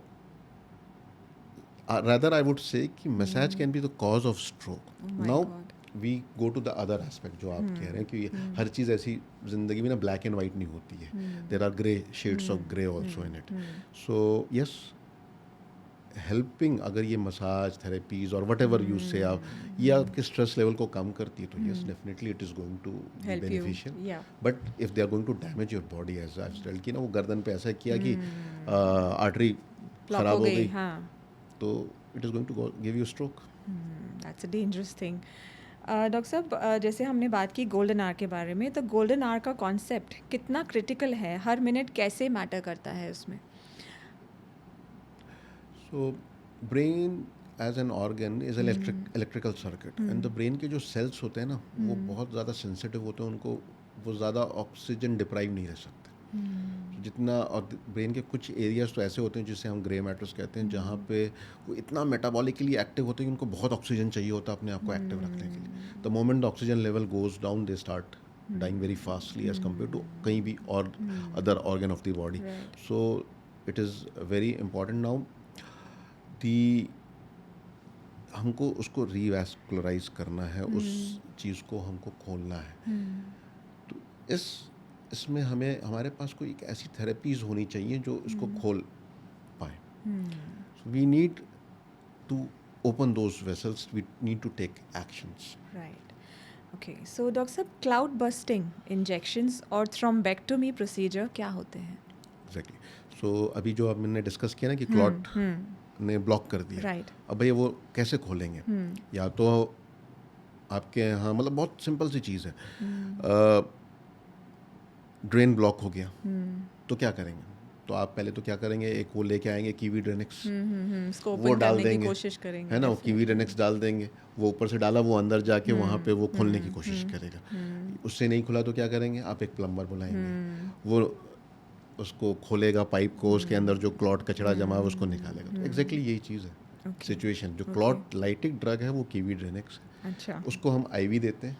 rather I would say कि massage can be the cause of stroke. Oh my Now God. we go to the other aspect जो आप कह रहे हैं कि हर चीज़ ऐसी ज़िंदगी में ना ब्लैक एंड वाइट नहीं होती है, there are grey shades of grey also in it. So yes, helping अगर ये मसाज थेरेपीज और वट एवर यूज से आप ये आपके स्ट्रेस लेवल को कम करती है तो yes definitely it is going to be Help you. Beneficial. Yeah. But if they are going to damage your body as I tell कि ना वो गर्दन पे ऐसा किया कि आर्टरी ब्लॉक खराब हो हो गई। गई हाँ। तो it is going to give you stroke. That's a dangerous thing. Doctor साहब, जैसे हमने बात की गोल्डन आवर के बारे में, तो गोल्डन आवर का कॉन्सेप्ट कितना क्रिटिकल है, हर मिनट कैसे मैटर करता है उसमें? So brain as an organ is electrical circuit and the brain के जो सेल्स होते हैं ना वो बहुत ज़्यादा सेंसिटिव होते हैं, उनको वो ज़्यादा ऑक्सीजन डिप्राइव नहीं रह सकते. जितना और ब्रेन के कुछ एरियाज तो ऐसे होते हैं जिसे हम ग्रे मैटर्स कहते हैं जहाँ पे वो इतना मेटाबॉलिकली एक्टिव होते हैं कि उनको बहुत ऑक्सीजन चाहिए होता है अपने आप को एक्टिव रखने के लिए. The moment the oxygen level goes down they start dying very fastly as compare to कहीं भी और other organ of the body. So it is very important. Now the हमको उसको रीवैस्कुलराइज करना है, उस चीज़ को हमको खोलना है. तो इसमें हमें हमारे पास कोई एक ऐसी थेरेपीज होनी चाहिए जो इसको खोल पाए. We need to open those vessels, we need to take actions. Right. Okay, so doctor साहब, क्लाउड बस्टिंग इंजेक्शंस और थ्रोम्बेक्टोमी प्रोसीजर क्या होते हैं? एग्जैक्टली. सो अभी जो अब मैंने डिस्कस किया ना कि क्लॉट ने ब्लॉक कर दिया, राइट. अब भैया वो कैसे खोलेंगे? या तो आपके यहाँ मतलब बहुत सिंपल सी चीज़ है, ड्रेन ब्लॉक हो गया तो क्या करेंगे? तो आप पहले तो क्या करेंगे, एक वो लेके आएंगे कीवी ड्रेनेक्स, इसको वो ओपन डाल करने की देंगे, कोशिश करेंगे, है ना, वो कीवी ड्रेनेक्स डाल देंगे, वो ऊपर से डाला, वो अंदर जाके वहाँ पे वो खोलने की कोशिश करेगा. उससे नहीं खुला तो क्या करेंगे? आप एक प्लम्बर बुलाएंगे, वो उसको खोलेगा पाइप को, उसके अंदर जो क्लॉट कचरा जमा है उसको निकालेगा. तो एग्जैक्टली यही चीज़ है सिचुएशन. जो क्लॉट लाइटिक ड्रग है वो कीवी ड्रेनेक्स है. अच्छा. उसको हम आईवी देते हैं,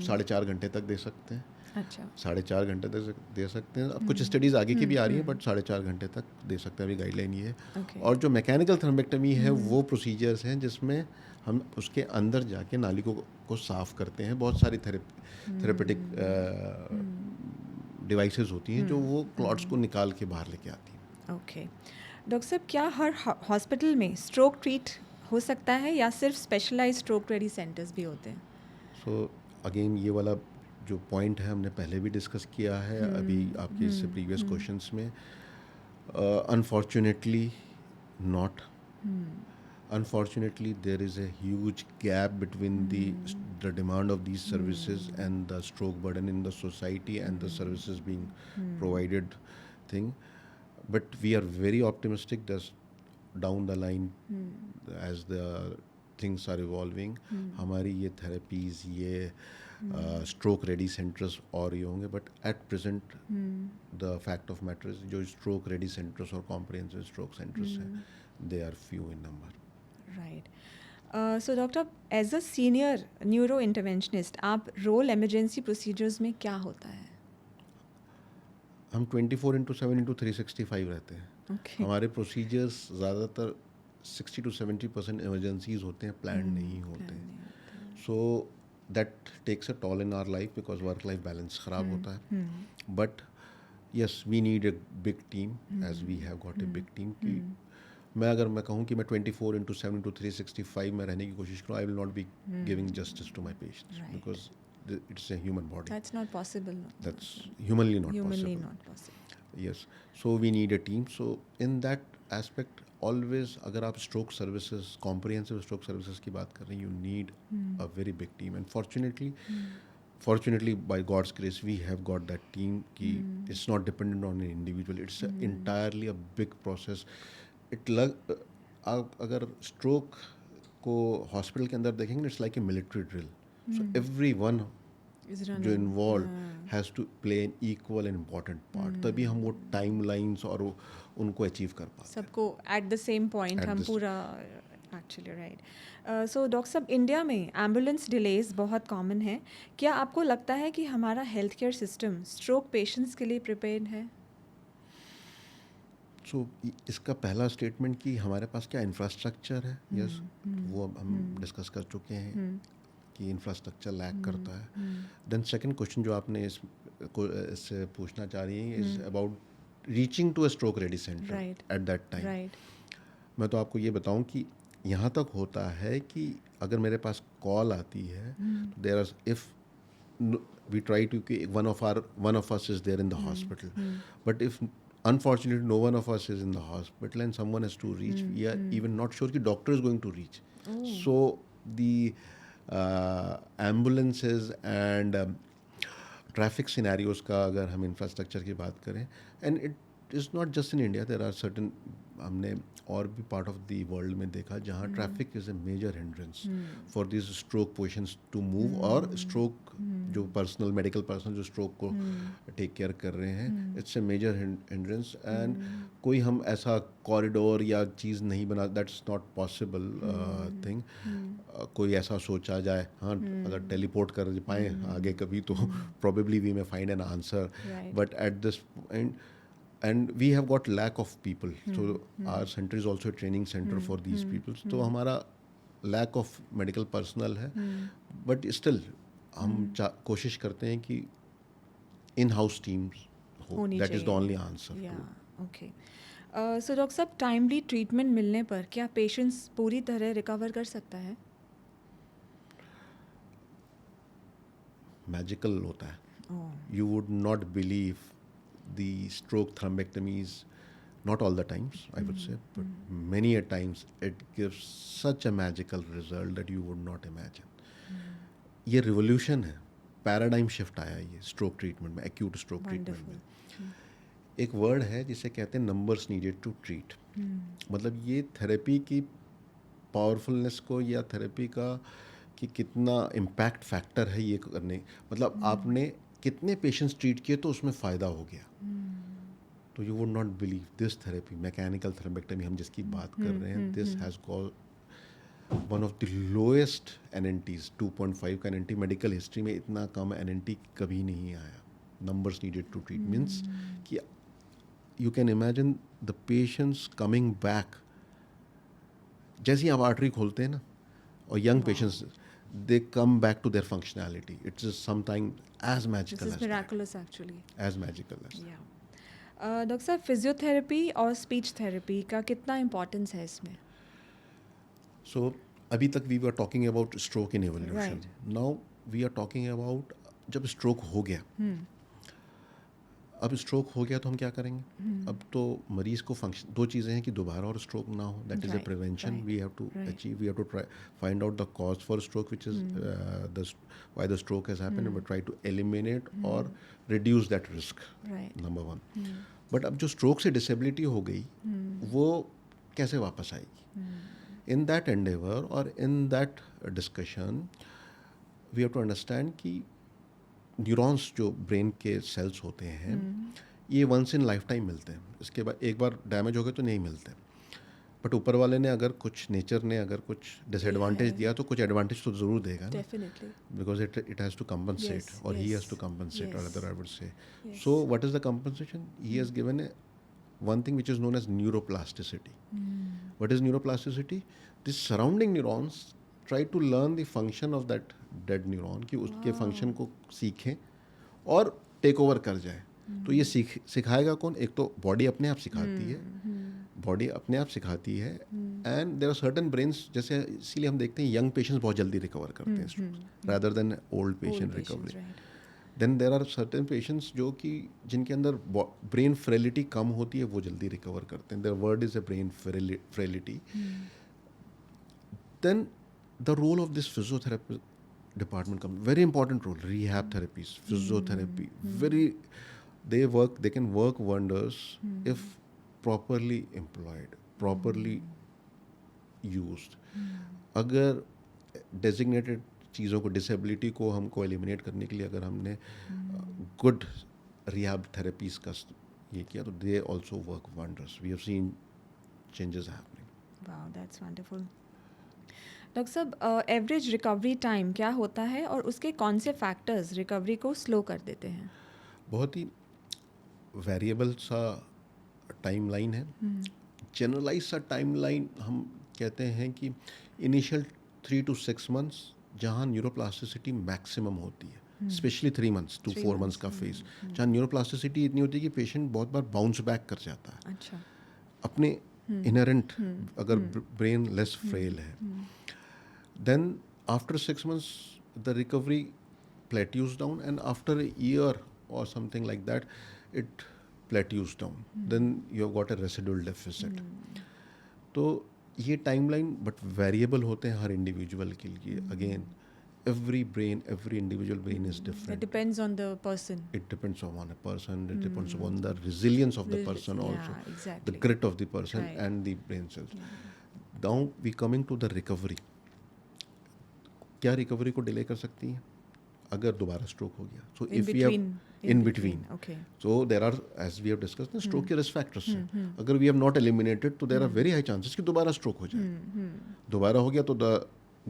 4.5 घंटे तक दे सकते हैं. अच्छा. 4.5 घंटे तक दे सकते हैं. अब कुछ स्टडीज़ आगे की भी आ रही है बट 4.5 घंटे तक दे सकते हैं, अभी गाइडलाइन ये है. Okay. और जो मैकेनिकल थर्मेक्टमी है वो प्रोसीजर्स हैं जिसमें हम उसके अंदर जाके नाली को साफ़ करते हैं. बहुत सारी थेरेपेटिक डिवाइसेस होती हैं जो वो क्लॉट्स को निकाल के बाहर लेके आती हैं. ओके. डॉक्टर साहब, क्या हर हॉस्पिटल में स्ट्रोक ट्रीट हो सकता है या सिर्फ स्पेशलाइज्ड स्ट्रोक रेडी सेंटर्स भी होते हैं? सो अगेन ये वाला जो पॉइंट है हमने पहले भी डिस्कस किया है अभी आपके इससे प्रीवियस क्वेश्चंस में. Unfortunately not. Unfortunately, there is a huge gap between the demand of these services and the stroke burden in the society and the services being provided thing. But we are very optimistic that down the line, as the things are evolving, हमारी ये therapies, ये stroke ready centers और ये होंगे. But at present, the fact of matter is जो stroke ready centers और comprehensive stroke centers हैं, they are few in number. Right. So doctor, as a senior neuro interventionist, आप role emergency procedures में क्या होता है? हम 24/7/365 रहते हैं. Okay. हमारे प्रोसीजर्स ज़्यादातर 60 to 70% इमरजेंसीज होते हैं, प्लान नहीं होते हैं. So that takes a toll in our life because work life balance ख़राब होता है. But yes, we need a big team as we have got a big team. कि अगर मैं कहूँ कि मैं 24/7/365 में रहने की कोशिश करूँ, I will not be giving justice to my patients because it's a human body. That's not possible. That's humanly not Humanly possible. not possible. Yes. So we need a team. So in that aspect, always अगर आप stroke services, comprehensive stroke services की बात कर रहे हैं, you need a very big team. And fortunately, by God's grace, we have got that team. कि it's not dependent on an individual. It's entirely a big process. आप अगर stroke को hospital के अंदर देखेंगे, it's like a military drill. So everyone Is जो running. Involve has to play an equal and important part, तभी हम वो टाइम लाइन्स और उनको अचीव कर पाते हैं. सबको at the same point At हम the s- पूरा एक्चुअली राइट. सो डॉक्टर साहब, इंडिया में एम्बुलेंस डिलेज बहुत कॉमन है. क्या आपको लगता है कि हमारा health care system stroke patients के लिए प्रिपेयर्ड है? सो इसका पहला स्टेटमेंट कि हमारे पास क्या इंफ्रास्ट्रक्चर है, यस, वो हम डिस्कस कर चुके हैं कि इंफ्रास्ट्रक्चर लैक करता है. देन सेकंड क्वेश्चन जो आपने इससे पूछना चाह रही हैं is about reaching to a stroke ready centre Right. At that time. Right. मैं तो आपको ये बताऊं कि यहाँ तक होता है कि अगर मेरे पास कॉल आती है, there are if we try to कि one of us is there in the hospital, but if unfortunately no one of us is in the hospital and someone has to reach, we are even not sure कि doctor is going to reach. So the ambulances and traffic scenarios का अगर हम infrastructure की बात करें, and it is not just in India, there are certain, हमने और भी पार्ट ऑफ द वर्ल्ड में देखा जहाँ traffic is a major hindrance for this stroke patients to move, और स्ट्रोक जो पर्सनल मेडिकल पर्सन जो स्ट्रोक को टेक केयर कर रहे हैं, it's a major hindrance. And कोई हम ऐसा कॉरिडोर या चीज़ नहीं बना, दैट्स नॉट पॉसिबल थिंग. कोई ऐसा सोचा जाए, हाँ अगर टेलीपोर्ट कर पाएँ आगे कभी तो probably we may find an answer, Right. But at this point and we have got lack of people, so our center is also a training center for these people. तो हमारा lack of medical personnel है, but still हम कोशिश करते हैं कि in house teams हो. होनी That is the चाहिए. only answer या to ओके. सो डॉक्टर साहब, टाइमली ट्रीटमेंट मिलने पर क्या पेशेंट्स पूरी तरह रिकवर कर सकता है? magical होता है. Oh. You would not believe the stroke thrombectomies, not all the times I would say, but many a times it gives such a magical result that you would not imagine. ये revolution है, paradigm shift आया ये stroke treatment में, acute stroke treatment में. एक word है जिसे कहते हैं नंबर्स नीडेड टू ट्रीट. मतलब ये थेरेपी की पावरफुलनेस को या थेरेपी का कि कितना इम्पैक्ट फैक्टर है ये करने, मतलब आपने कितने पेशेंट्स ट्रीट किए तो उसमें फ़ायदा हो गया. तो you would not believe this therapy, mechanical thrombectomy हम जिसकी बात कर रहे हैं, this has got one of the lowest NNTs, 2.5 का NNT. मेडिकल हिस्ट्री में इतना कम NNT कभी नहीं आया. Numbers needed to treat means कि you can imagine the patients coming back. जैसे ही आप आर्टरी खोलते हैं ना, और young patients they come back to their functionality. It's just something as This magical is as that. miraculous actually. As magical as that. या doctor साहब, physiotherapy और स्पीच थेरेपी का कितना इम्पोर्टेंस है इसमें? So अभी तक we were talking about stroke in evolution. Right. Now we are talking about जब stroke हो गया, अब स्ट्रोक हो गया तो हम क्या करेंगे? अब तो मरीज़ को फंक्शन, दो चीज़ें हैं कि दोबारा और स्ट्रोक ना हो, that is a Right, prevention right, we have to right. Achieve. We have to try find out the cause for stroke which is why the stroke has happened, but try to eliminate और reduce that risk, right. Number one. But अब जो stroke से disability हो गई, वो कैसे वापस आएगी? इन दैट एंडेवर और in that discussion we have to understand कि न्यूरॉन्स जो ब्रेन के सेल्स होते हैं, ये वंस इन लाइफ टाइम मिलते हैं. इसके बाद एक बार डैमेज हो गए तो नहीं मिलते. बट ऊपर वाले ने अगर कुछ, नेचर ने अगर कुछ डिसएडवांटेज दिया तो कुछ एडवांटेज तो ज़रूर देगा ना, definitely. Because it has to compensate, Yes, और he yes, has to compensate, और yes. Other I would say. Yes. So what is the compensation? He has given a one thing which is known as neuroplasticity. What is neuroplasticity? The surrounding neurons try to learn the function of that dead neuron, कि उसके function को सीखें और take over कर जाए. तो ये सिखाएगा कौन? एक तो बॉडी अपने आप सिखाती है, बॉडी अपने आप सिखाती है and there are certain brains, जैसे इसीलिए हम देखते हैं यंग पेशेंट्स बहुत जल्दी रिकवर करते हैं strokes rather than old patient recovery. Then there are certain patients जो कि जिनके अंदर ब्रेन फ्रेलिटी कम होती है, वो जल्दी रिकवर करते हैं. Their word is a brain frailty. Then the role of this physiotherapy department comes, very important role. Rehab therapies, physiotherapy, very, they can work wonders if properly employed, properly used. अगर designated चीज़ों को, disability को हमको eliminate करने के लिए अगर हमने गुड रिहैब थेरेपीज का ये किया, तो they also work wonders. We have seen changes happening. Wow, that's wonderful. Doctor साहब, एवरेज रिकवरी टाइम क्या होता है और उसके कौन से फैक्टर्स रिकवरी को स्लो कर देते हैं? बहुत ही वेरिएबल सा टाइमलाइन है. जनरलाइज सा टाइमलाइन हम कहते हैं कि इनिशियल 3 to 6 months जहाँ न्यूरोप्लास्टिसिटी मैक्सिमम होती है, स्पेशली 3 months to 4 months का फेज, जहाँ न्यूरोप्लास्टिसिटी इतनी होती है कि पेशेंट बहुत बार बाउंस बैक कर जाता है. अच्छा. अपने इनहेरेंट अगर ब्रेन लेस फ्रेल है. Then after 6 months the recovery plateaus down, and after a year or something like that it plateaus down. Then you have got a residual deficit. तो ये timeline but variable होते हैं हर individual के लिए. Again every individual brain is different. It depends on the person. It depends on a person. It depends on the resilience of the person also. Yeah, exactly. The grit of the person, Right. and the brain cells. Now we coming to the recovery. क्या recovery को delay कर सकती हैं अगर दोबारा stroke हो गया? So if we have in between. Okay. So there are, as we have discussed, the stroke के risk factors हैं. अगर we have not eliminated, तो there are very high chances कि दोबारा स्ट्रोक हो जाए. दोबारा हो गया तो the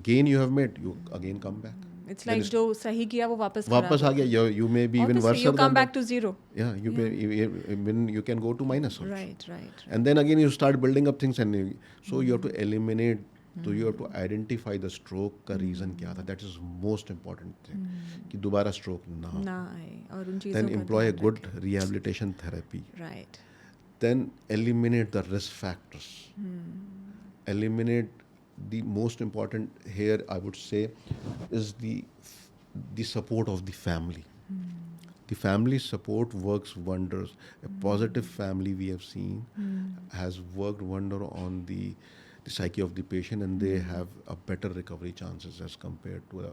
gain you have made, you again come back. It's like जो सही किया वो वापस आ गया. You may be even worse. You come back to zero. Yeah, you can go to minus also. Right. And then again you start building up things, and so you have to eliminate. तो you have to identify the stroke का reason क्या था. That is most important thing. कि दोबारा stroke ना आए और उन चीज़ों Then का employ a ध्यान good रखें. rehabilitation therapy. Right. Then eliminate the risk factors. Eliminate the most important here, I would say, is the support of the family. The family support works wonders. A positive family, we have seen, has worked wonder on the psyche of the patient, and they have a better recovery chances as compared to a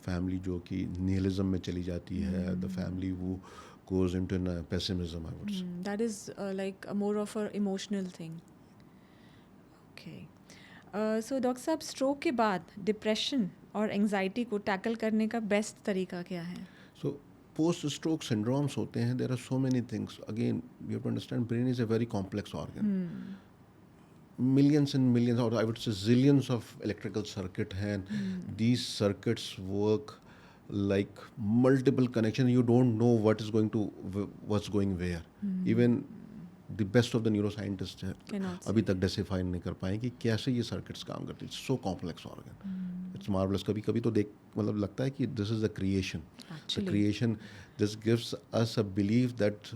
family जो कि nihilism में चली जाती है. The family who goes into pessimism, I would say. That is like a more of a emotional thing. Okay. So doctor साहब, stroke के बाद depression और एंजाइटी को टैकल करने का बेस्ट तरीका क्या है? So post-stroke syndromes होते हैं. There are so many things. Again, you have to understand, brain is a very complex organ. Millions and millions, or I would say zillions of electrical circuit हैं. These circuits work like multiple connections. You don't know what's going where. Even the best of the neuroscientists Cannot अभी तक decipher नहीं कर पाए कि कैसे ये circuits काम करते हैं. It's so complex organ. It's marvelous. कभी कभी तो मतलब लगता है कि this is the creation. Actually. The creation. This gives us a belief that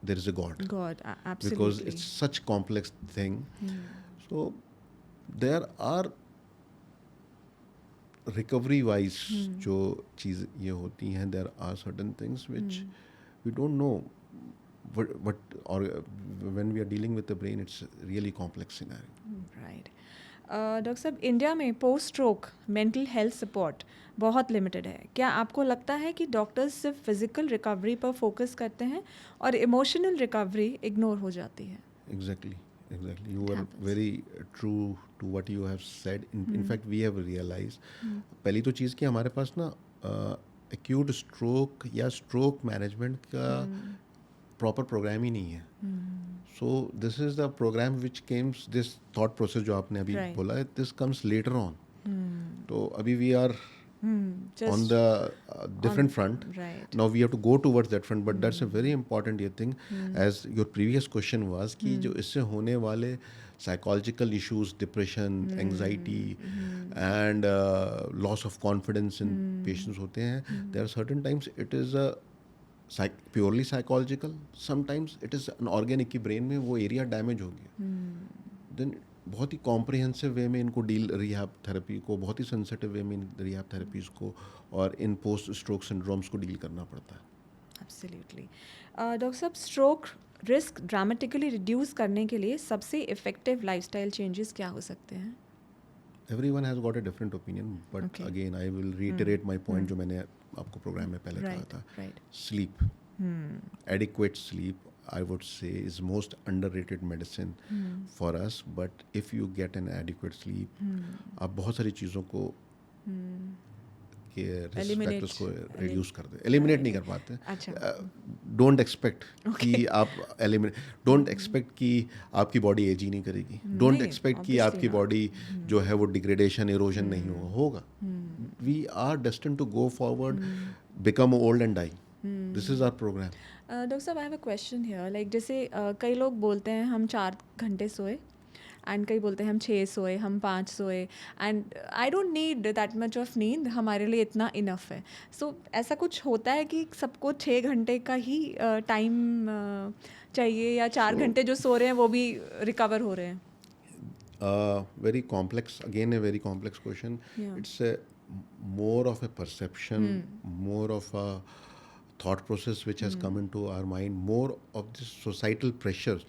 there is a God. Absolutely. Because it's such complex thing. So there are recovery wise जो चीज़ ये होती हैं, there are certain things which we don't know what or when we are dealing with the brain, it's a really complex scenario. Right. Doctor साहब, India में post stroke mental health support बहुत limited है. क्या आपको लगता है कि doctors सिर्फ फिजिकल रिकवरी पर फोकस करते हैं और इमोशनल रिकवरी इग्नोर हो जाती है? Exactly. You are very true to what you have said. In fact, we have realized, पहली तो चीज़ कि हमारे पास ना acute stroke या stroke management का proper program ही नहीं है. So this is the program which comes, this thought process जो आपने अभी बोला है, this comes later on. तो अभी we are on the different front. Right. Now we have to go towards that front, but that's a very important thing. As your previous question was कि जो इससे होने वाले psychological issues, depression, anxiety, and loss of confidence in patients होते हैं. There are certain times it is a purely psychological. Sometimes it is an organic कि brain में वो area damage हो गया. Then बहुत ही कॉम्प्रिहेंसिव वे में इनको डील रिहैब थेरेपी को, बहुत ही सेंसिटिव वे में इन रिहैब थेरेपीज़ को और इन पोस्ट स्ट्रोक सिंड्रोम्स को डील करना पड़ता है। एब्सोल्युटली। डॉक्टर साहब, स्ट्रोक रिस्क ड्रामेटिकली रिड्यूस करने के लिए सबसे इफ़ेक्टिव लाइफस्टाइल चेंजेस क्या हो सकते हैं? Everyone has got a different opinion, but Okay. again I will reiterate my point जो मैंने आपको प्रोग्राम में पहले कहा राइट था। Right. Sleep, adequate sleep, I would say, is most underrated medicine for us. But if you get an adequate sleep, आप बहुत सारी चीज़ों को के रिस्क फैक्टर्स को रिड्यूस कर दे, एलिमिनेट नहीं कर पाते। अच्छा। डोंट एक्सपेक्ट कि आप डोंट एक्सपेक्ट कि आपकी बॉडी एज ही नहीं करेगी। डोंट नहीं, एक्सपेक्ट कि obviously आपकी not. बॉडी जो है वो डिग्रेडेशन इरोजन नहीं होगा। We are destined to go forward, become old and die. This is our programme. Doctor साहब, I have a question here, like जैसे कई लोग बोलते हैं हम 4 घंटे सोए, एंड कई बोलते हैं हम 6 सोए, हम 5 सोए, and I don't need that much of नींद, हमारे लिए इतना इनफ है। सो ऐसा कुछ होता है कि सबको 6 घंटे का ही टाइम चाहिए, या 4 घंटे जो सो रहे हैं वो भी रिकवर हो रहे हैं? Very complex, again a very complex question. Yeah. It's a more of a perception, more of a thought process which has come into our mind, more of this societal pressures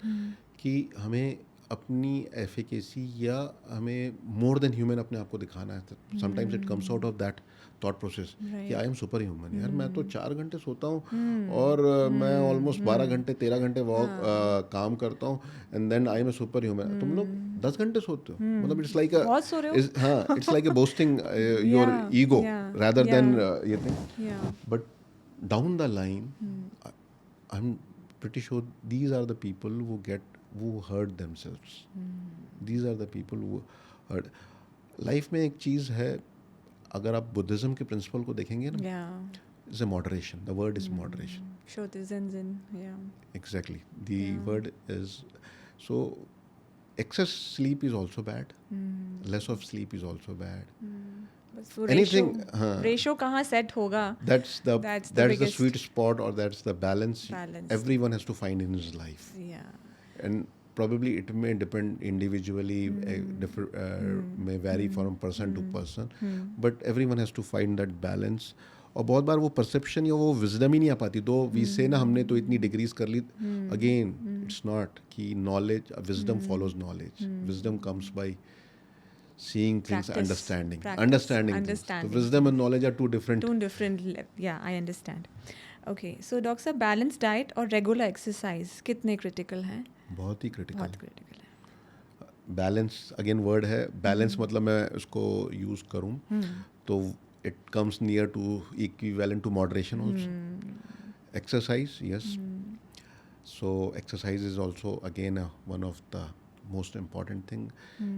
कि हमें अपनी efficacy या हमें more than human अपने आप को दिखाना है। Sometimes it comes out of that thought process कि आई एम सुपर ह्यूमन। यार मैं तो 4 घंटे सोता हूँ और मैं ऑलमोस्ट 12 घंटे 13 घंटे वॉक काम करता हूँ, and then I am a super human. तुम लोग 10 घंटे सोते हो, मतलब इट्स लाइक बहुत सो रहे हो। हाँ, it's like a boasting your ego rather than you think. Yeah. But down the line, I'm pretty sure these are the people who hurt themselves. These are the people who hurt. Life में एक चीज़ है, अगर आप Buddhism के principal को देखेंगे ना, Yeah. Is a moderation. The word is moderation. Shoti Zen. Yeah. Exactly. The word is so. Excess sleep is also bad. Less of sleep is also bad. बस वो Anything, रेशो कहाँ set होगा? That's the biggest sweet spot, or that's the balance balance. everyone has to find in his life. Yeah. And probably it may depend individually, may vary from person to person, but everyone has to find that balance. और बहुत बार वो perception या वो wisdom ही नहीं आ पाती। दो we से ना हमने तो इतनी डिग्रीज कर ली, अगेन इट्स नॉट कि knowledge, wisdom follows knowledge. Wisdom comes by seeing things, Practice. understanding things. So wisdom and knowledge are two different. Yeah, I understand. Okay, so doctor साहब, बैलेंस डाइट और regular exercise कितने critical हैं? बहुत ही critical. बहुत critical है। Balance again word है। Balance मतलब मैं उसको यूज करूं तो it comes near to equivalent to moderation also. Exercise, yes. So exercise is also again one of the most important thing.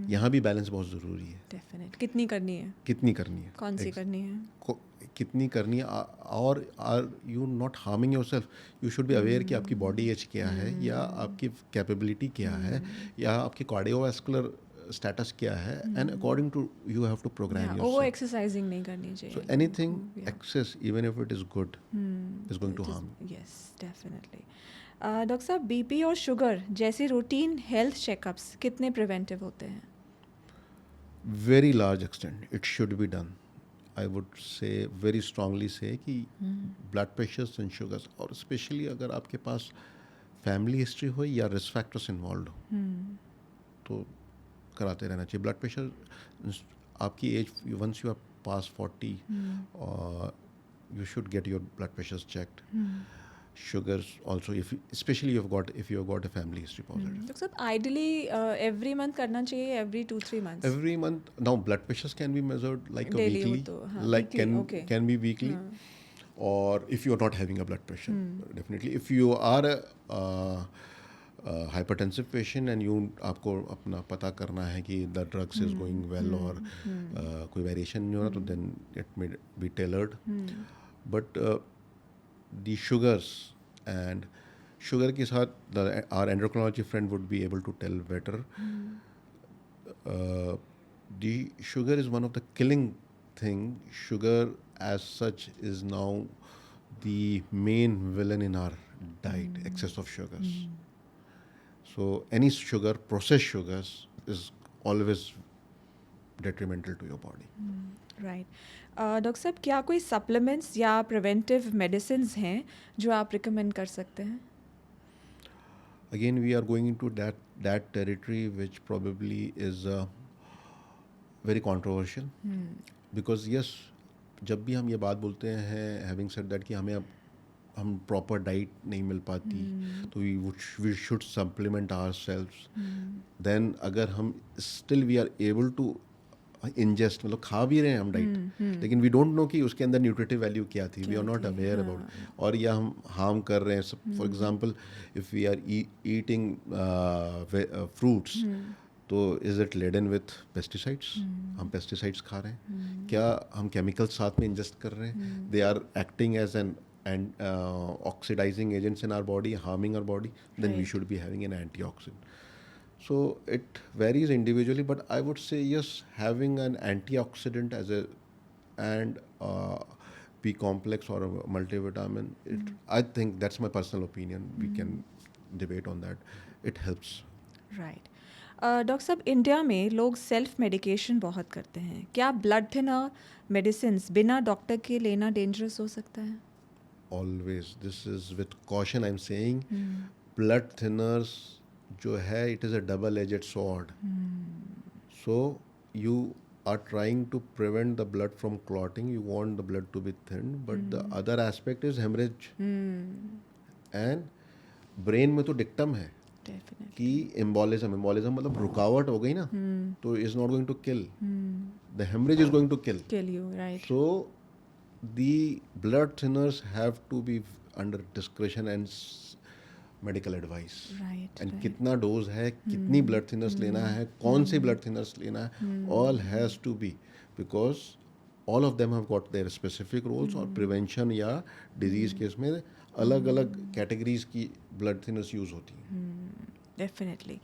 यहाँ भी बैलेंस बहुत ज़रूरी है। डेफिनेट। कितनी करनी है? कितनी करनी है, कौन सी करनी है? कितनी करनी है, और are you not harming yourself. You should be aware कि आपकी बॉडी एज क्या है, या आपकी कैपेबिलिटी क्या है, या आपकी कार्डियोवैस्कुलर स्टेटस क्या है, and according to you have to program yourself. Over exercising नहीं करनी चाहिए। So anything excess, even if it is good, is going to harm. Yes, definitely. Doctor साहब, बीपी और शुगर जैसे रूटीन हेल्थ चेकअप्स कितने preventive होते हैं? Very large extent it should be done. I would say very strongly say कि blood pressures and sugars, और specially अगर आपके पास फैमिली हिस्ट्री हो या रिस्क फैक्टर्स इन्वॉल्व हो, तो कराते रहना चाहिए। ब्लड प्रेशर आपकी age, once you are past 40, you should get your blood pressures checked. Sugars also, especially if you've got a family history positive. Doctor साहब, आइडियली एवरी मंथ करना चाहिए, every 2-3 months? Every month. Now blood pressures can be measured like a Daily weekly, हो तो, हाँ, like weekly, can be weekly, or if you're not having a blood pressure, definitely. If you are a hypertensive patient and आपको अपना पता करना है कि the drugs is going well, और कोई variation नहीं हो रहा, तो then it may be tailored. But the sugars, and sugar के साथ our endocrinology friend would be able to tell better. The sugar is one of the killing thing. Sugar as such is now the main villain in our diet, excess of sugars. So any sugar, processed sugars, is always detrimental to your body. Right. Doctor साहब, क्या कोई supplements या preventive medicines हैं जो आप recommend कर सकते हैं? Again, we are going into that territory which probably is very controversial. Because yes, जब भी हम ये बात बोलते हैं, having said that, कि हम प्रॉपर डाइट नहीं मिल पाती, तो we should supplement ourselves. देन अगर हम still we are able to ingest, मतलब खा भी रहे हैं हम डाइट, लेकिन वी डोंट नो कि उसके अंदर न्यूट्रिटिव वैल्यू क्या थी, we are not aware about, और या हम हार्म कर रहे हैं. For example, if we are eating fruits, तो is it laden with pesticides? हम पेस्टिसाइड्स खा रहे हैं क्या? हम केमिकल्स साथ में इंजेस्ट कर रहे हैं? They are acting as an and oxidizing agents in our body, harming our body, then we should be having an antioxidant. So it varies individually, but I would say yes, having an antioxidant as a and B complex or a multivitamin, I think that's my personal opinion. We can debate on that. It helps. Right. Doctor साहब, India में लोग self medication बहुत करते हैं। क्या blood thinner medicines बिना doctor के लेना डेंजरस हो सकता है? Always, this is with caution I'm saying. Blood thinners जो है, it is a double-edged sword. So you are trying to prevent the blood from clotting, you want the blood to be thinned, but the other aspect is hemorrhage. And brain में तो dictum है definitely. कि embolism मतलब रुकावट हो गई ना, तो is not going to kill. The hemorrhage is going to kill. Kill you, right. So the blood thinners have to be under discretion and medical advice. Right, And right. कितना dose है, कितनी blood thinners लेना है, कौन से blood thinners लेना है, all has to be, because all of them have got their specific roles. और prevention या disease केस में अलग अलग categories की blood thinners use होती हैं. डेफिनेटली।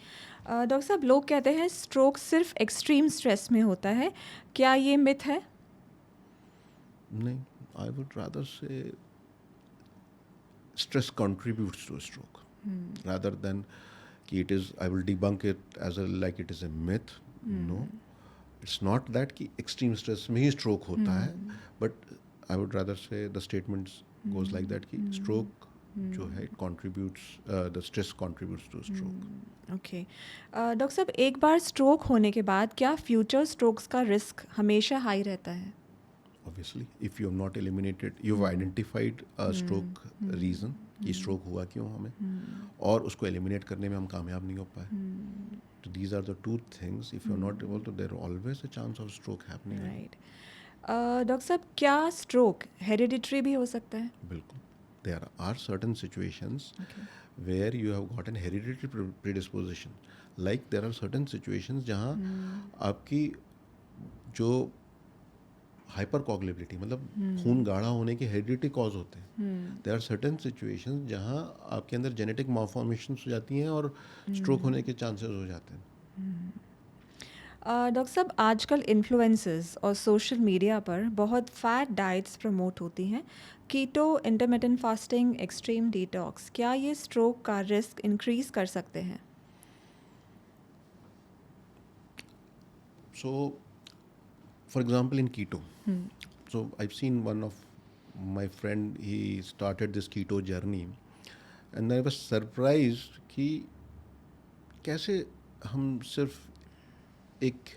डॉक्टर साहब, लोग कहते हैं स्ट्रोक सिर्फ एक्सट्रीम स्ट्रेस में होता है, क्या ये मिथ है? नहीं, I would rather say stress contributes to a stroke rather than कि it is, I will debunk it as a like it is a myth. No, it's not that कि extreme stress में ही stroke होता है, but I would rather say the statement goes like that कि stroke जो है it contributes, the stress contributes to stroke. Okay. Doctor साहब, एक बार stroke होने के बाद क्या फ्यूचर स्ट्रोक्स का रिस्क हमेशा हाई रहता है? Obviously, if you have not eliminated, you've identified a stroke reason कि stroke हुआ क्यों हमें, और उसको eliminate करने में हम कामयाब नहीं हो पाए. So these are the two things. If you're not able to, there always a chance of stroke happening. Right. Doctor साहब, क्या स्ट्रोक हेरिडिटरी भी हो सकता है? बिल्कुल. There are certain situations where you have got an hereditary predisposition. Like there are certain situations जहाँ आपकी जो हाइपरकोगुलेबिलिटी, मतलब खून गाढ़ा होने के हेरिडिटरी कॉज होते हैं. देयर आर सर्टेन सिचुएशंस जहाँ आपके अंदर जेनेटिक मालफॉर्मेशंस हो जाती हैं और स्ट्रोक होने के चांसेस हो जाते हैं. डॉक्टर साहब, आजकल इन्फ्लुएंसर्स और सोशल मीडिया पर बहुत फैट डाइट्स प्रमोट होती हैं, कीटो, इंटरमिटेंट फास्टिंग, एक्सट्रीम डिटॉक्स, क्या ये स्ट्रोक का रिस्क इंक्रीज कर सकते हैं? So, for example, in keto, so I've seen one of my friend, he started this keto journey, and I was surprised कि कैसे हम सिर्फ एक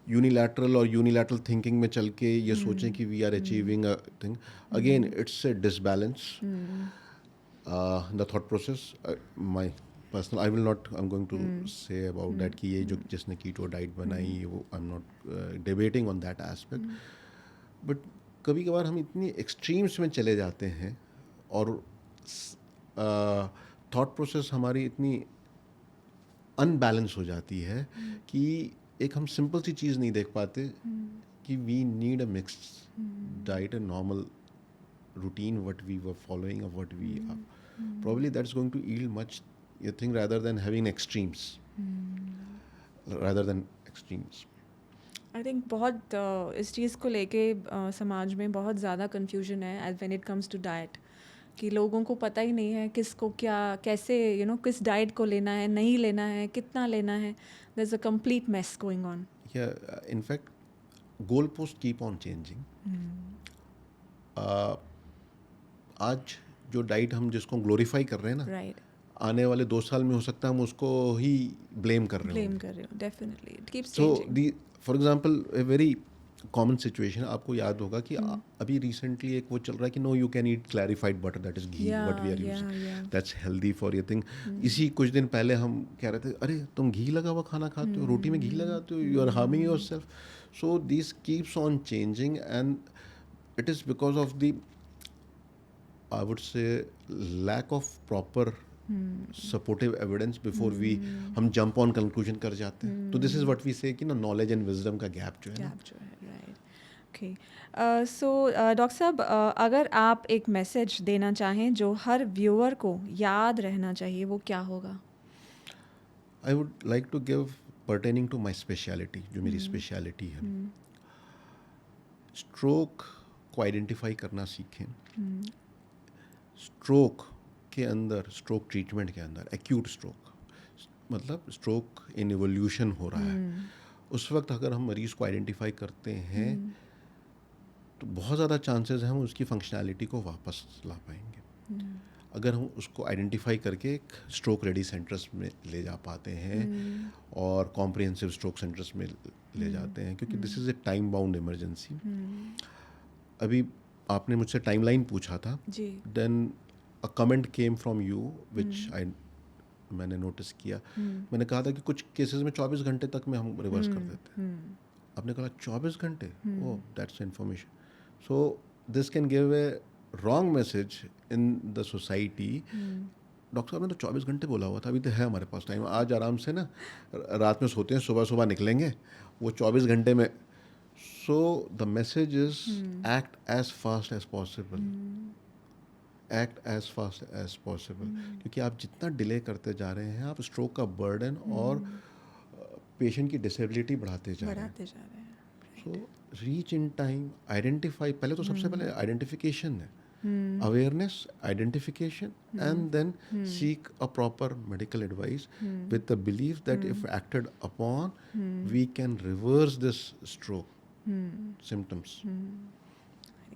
यूनिलैटरल थिंकिंग में चल के ये सोचें कि we are achieving a thing. Again it's a disbalance the thought process. My personal, I will not, I am going to say about that कि ये जो जिसने कीटो डाइट बनाई, वो I am not debating on that aspect. But कभी कभार हम इतनी एक्सट्रीम्स में चले जाते हैं और थॉट प्रोसेस हमारी इतनी अनबैलेंस हो जाती है कि एक हम सिंपल सी चीज़ नहीं देख पाते कि we need a mixed diet, a normal routine what we were following or what we are. Probably that's going to yield much, you think, rather than having extremes. I think बहुत इस चीज़ को लेके समाज में बहुत ज़्यादा कन्फ्यूजन है as when it comes to diet, कि लोगों को पता ही नहीं है किसको क्या कैसे किस डाइट को लेना है, नहीं लेना है, कितना लेना है. there's a complete mess going on. Yeah, in fact, goalposts keep on changing. Uh, आज जो डाइट हम जिसको ग्लोरीफाई कर रहे हैं ना, Right. आने वाले 2 साल में हो सकता है हम उसको ही ब्लेम कर रहे Blame होंगे. कर रहे हो. Definitely. It keeps so changing. The for example a very common situation, आपको याद होगा कि अभी रिसेंटली एक वो चल रहा है कि no you can eat clarified butter, that is ghee, what we are using, that's healthy for your thing. इसी कुछ दिन पहले हम कह रहे थे अरे तुम घी लगा हुआ खाना खाते हो, रोटी में घी लगाते हो, you are harming yourself. So this keeps on changing and it is because of the I would say lack of proper supportive evidence before we हम जंप ऑन कंक्लूजन कर जाते हैं. तो दिस इज व्हाट वी से कि ना knowledge and wisdom का gap जो है ना. गैप जो है, राइट. ओके. सो डॉक्टर साहब, अगर आप एक मैसेज देना चाहें जो हर व्यूअर को याद रहना चाहिए, वो क्या होगा? I would like to give pertaining to my speciality, जो मेरी स्पेशलिटी है. स्ट्रोक को आइडेंटिफाई करना सीखें. स्ट्रोक के अंदर, स्ट्रोक ट्रीटमेंट के अंदर, एक्यूट स्ट्रोक मतलब स्ट्रोक इन इवोल्यूशन हो रहा है, उस वक्त अगर हम मरीज़ को आइडेंटिफाई करते हैं तो बहुत ज़्यादा चांसेस हैं हम उसकी फंक्शनैलिटी को वापस ला पाएंगे. अगर हम उसको आइडेंटिफाई करके एक स्ट्रोक रेडी सेंटर्स में ले जा पाते हैं और कॉम्प्रिहेंसिव स्ट्रोक सेंटर्स में ले जाते हैं, क्योंकि this is a time bound emergency. अभी आपने मुझसे टाइमलाइन पूछा था, जी. Then a comment came from you which मैंने नोटिस किया. मैंने कहा था कि कुछ केसेस में 24 घंटे तक में हम रिवर्स कर देते हैं. आपने कहा 24 घंटे, oh that's information. So this can give a wrong message in the society. Doctor साहब ने तो 24 घंटे बोला हुआ था, अभी तो है हमारे पास टाइम, आज आराम से ना रात में सोते हैं, सुबह सुबह निकलेंगे, वो 24 घंटे में. So the message is act as fast as possible, act as fast as possible. क्योंकि आप जितना डिले करते जा रहे हैं, आप स्ट्रोक का बर्डन और पेशेंट की डिसेबिलिटी बढ़ाते जा रहे हैं. So reach in time, identify, पहले तो सबसे पहले आइडेंटिफिकेशन है, awareness, identification, and then seek a proper medical advice with the belief that if acted upon we can reverse this stroke symptoms.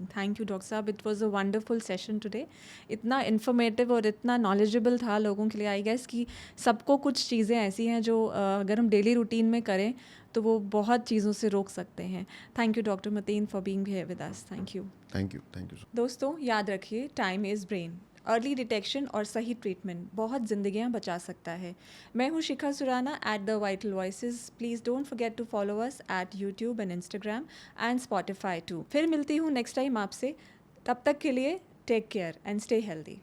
Thank you doctor साहब, it was a wonderful session today. इतना informative और इतना knowledgeable था लोगों के लिए, I guess कि सबको कुछ चीज़ें ऐसी हैं जो अगर हम डेली रूटीन में करें तो वो बहुत चीज़ों से रोक सकते हैं. Thank you doctor Mateen for being here with us. Thank you. Thank you, thank you. दोस्तों याद रखिए, time is brain. Early detection और सही ट्रीटमेंट बहुत ज़िंदगियां बचा सकता है. मैं हूं Shikha Surana at the Vital Voices. Please don't forget to follow us at YouTube and Instagram and Spotify too. फिर मिलती हूं नेक्स्ट टाइम आपसे. तब तक के लिए take care and stay healthy.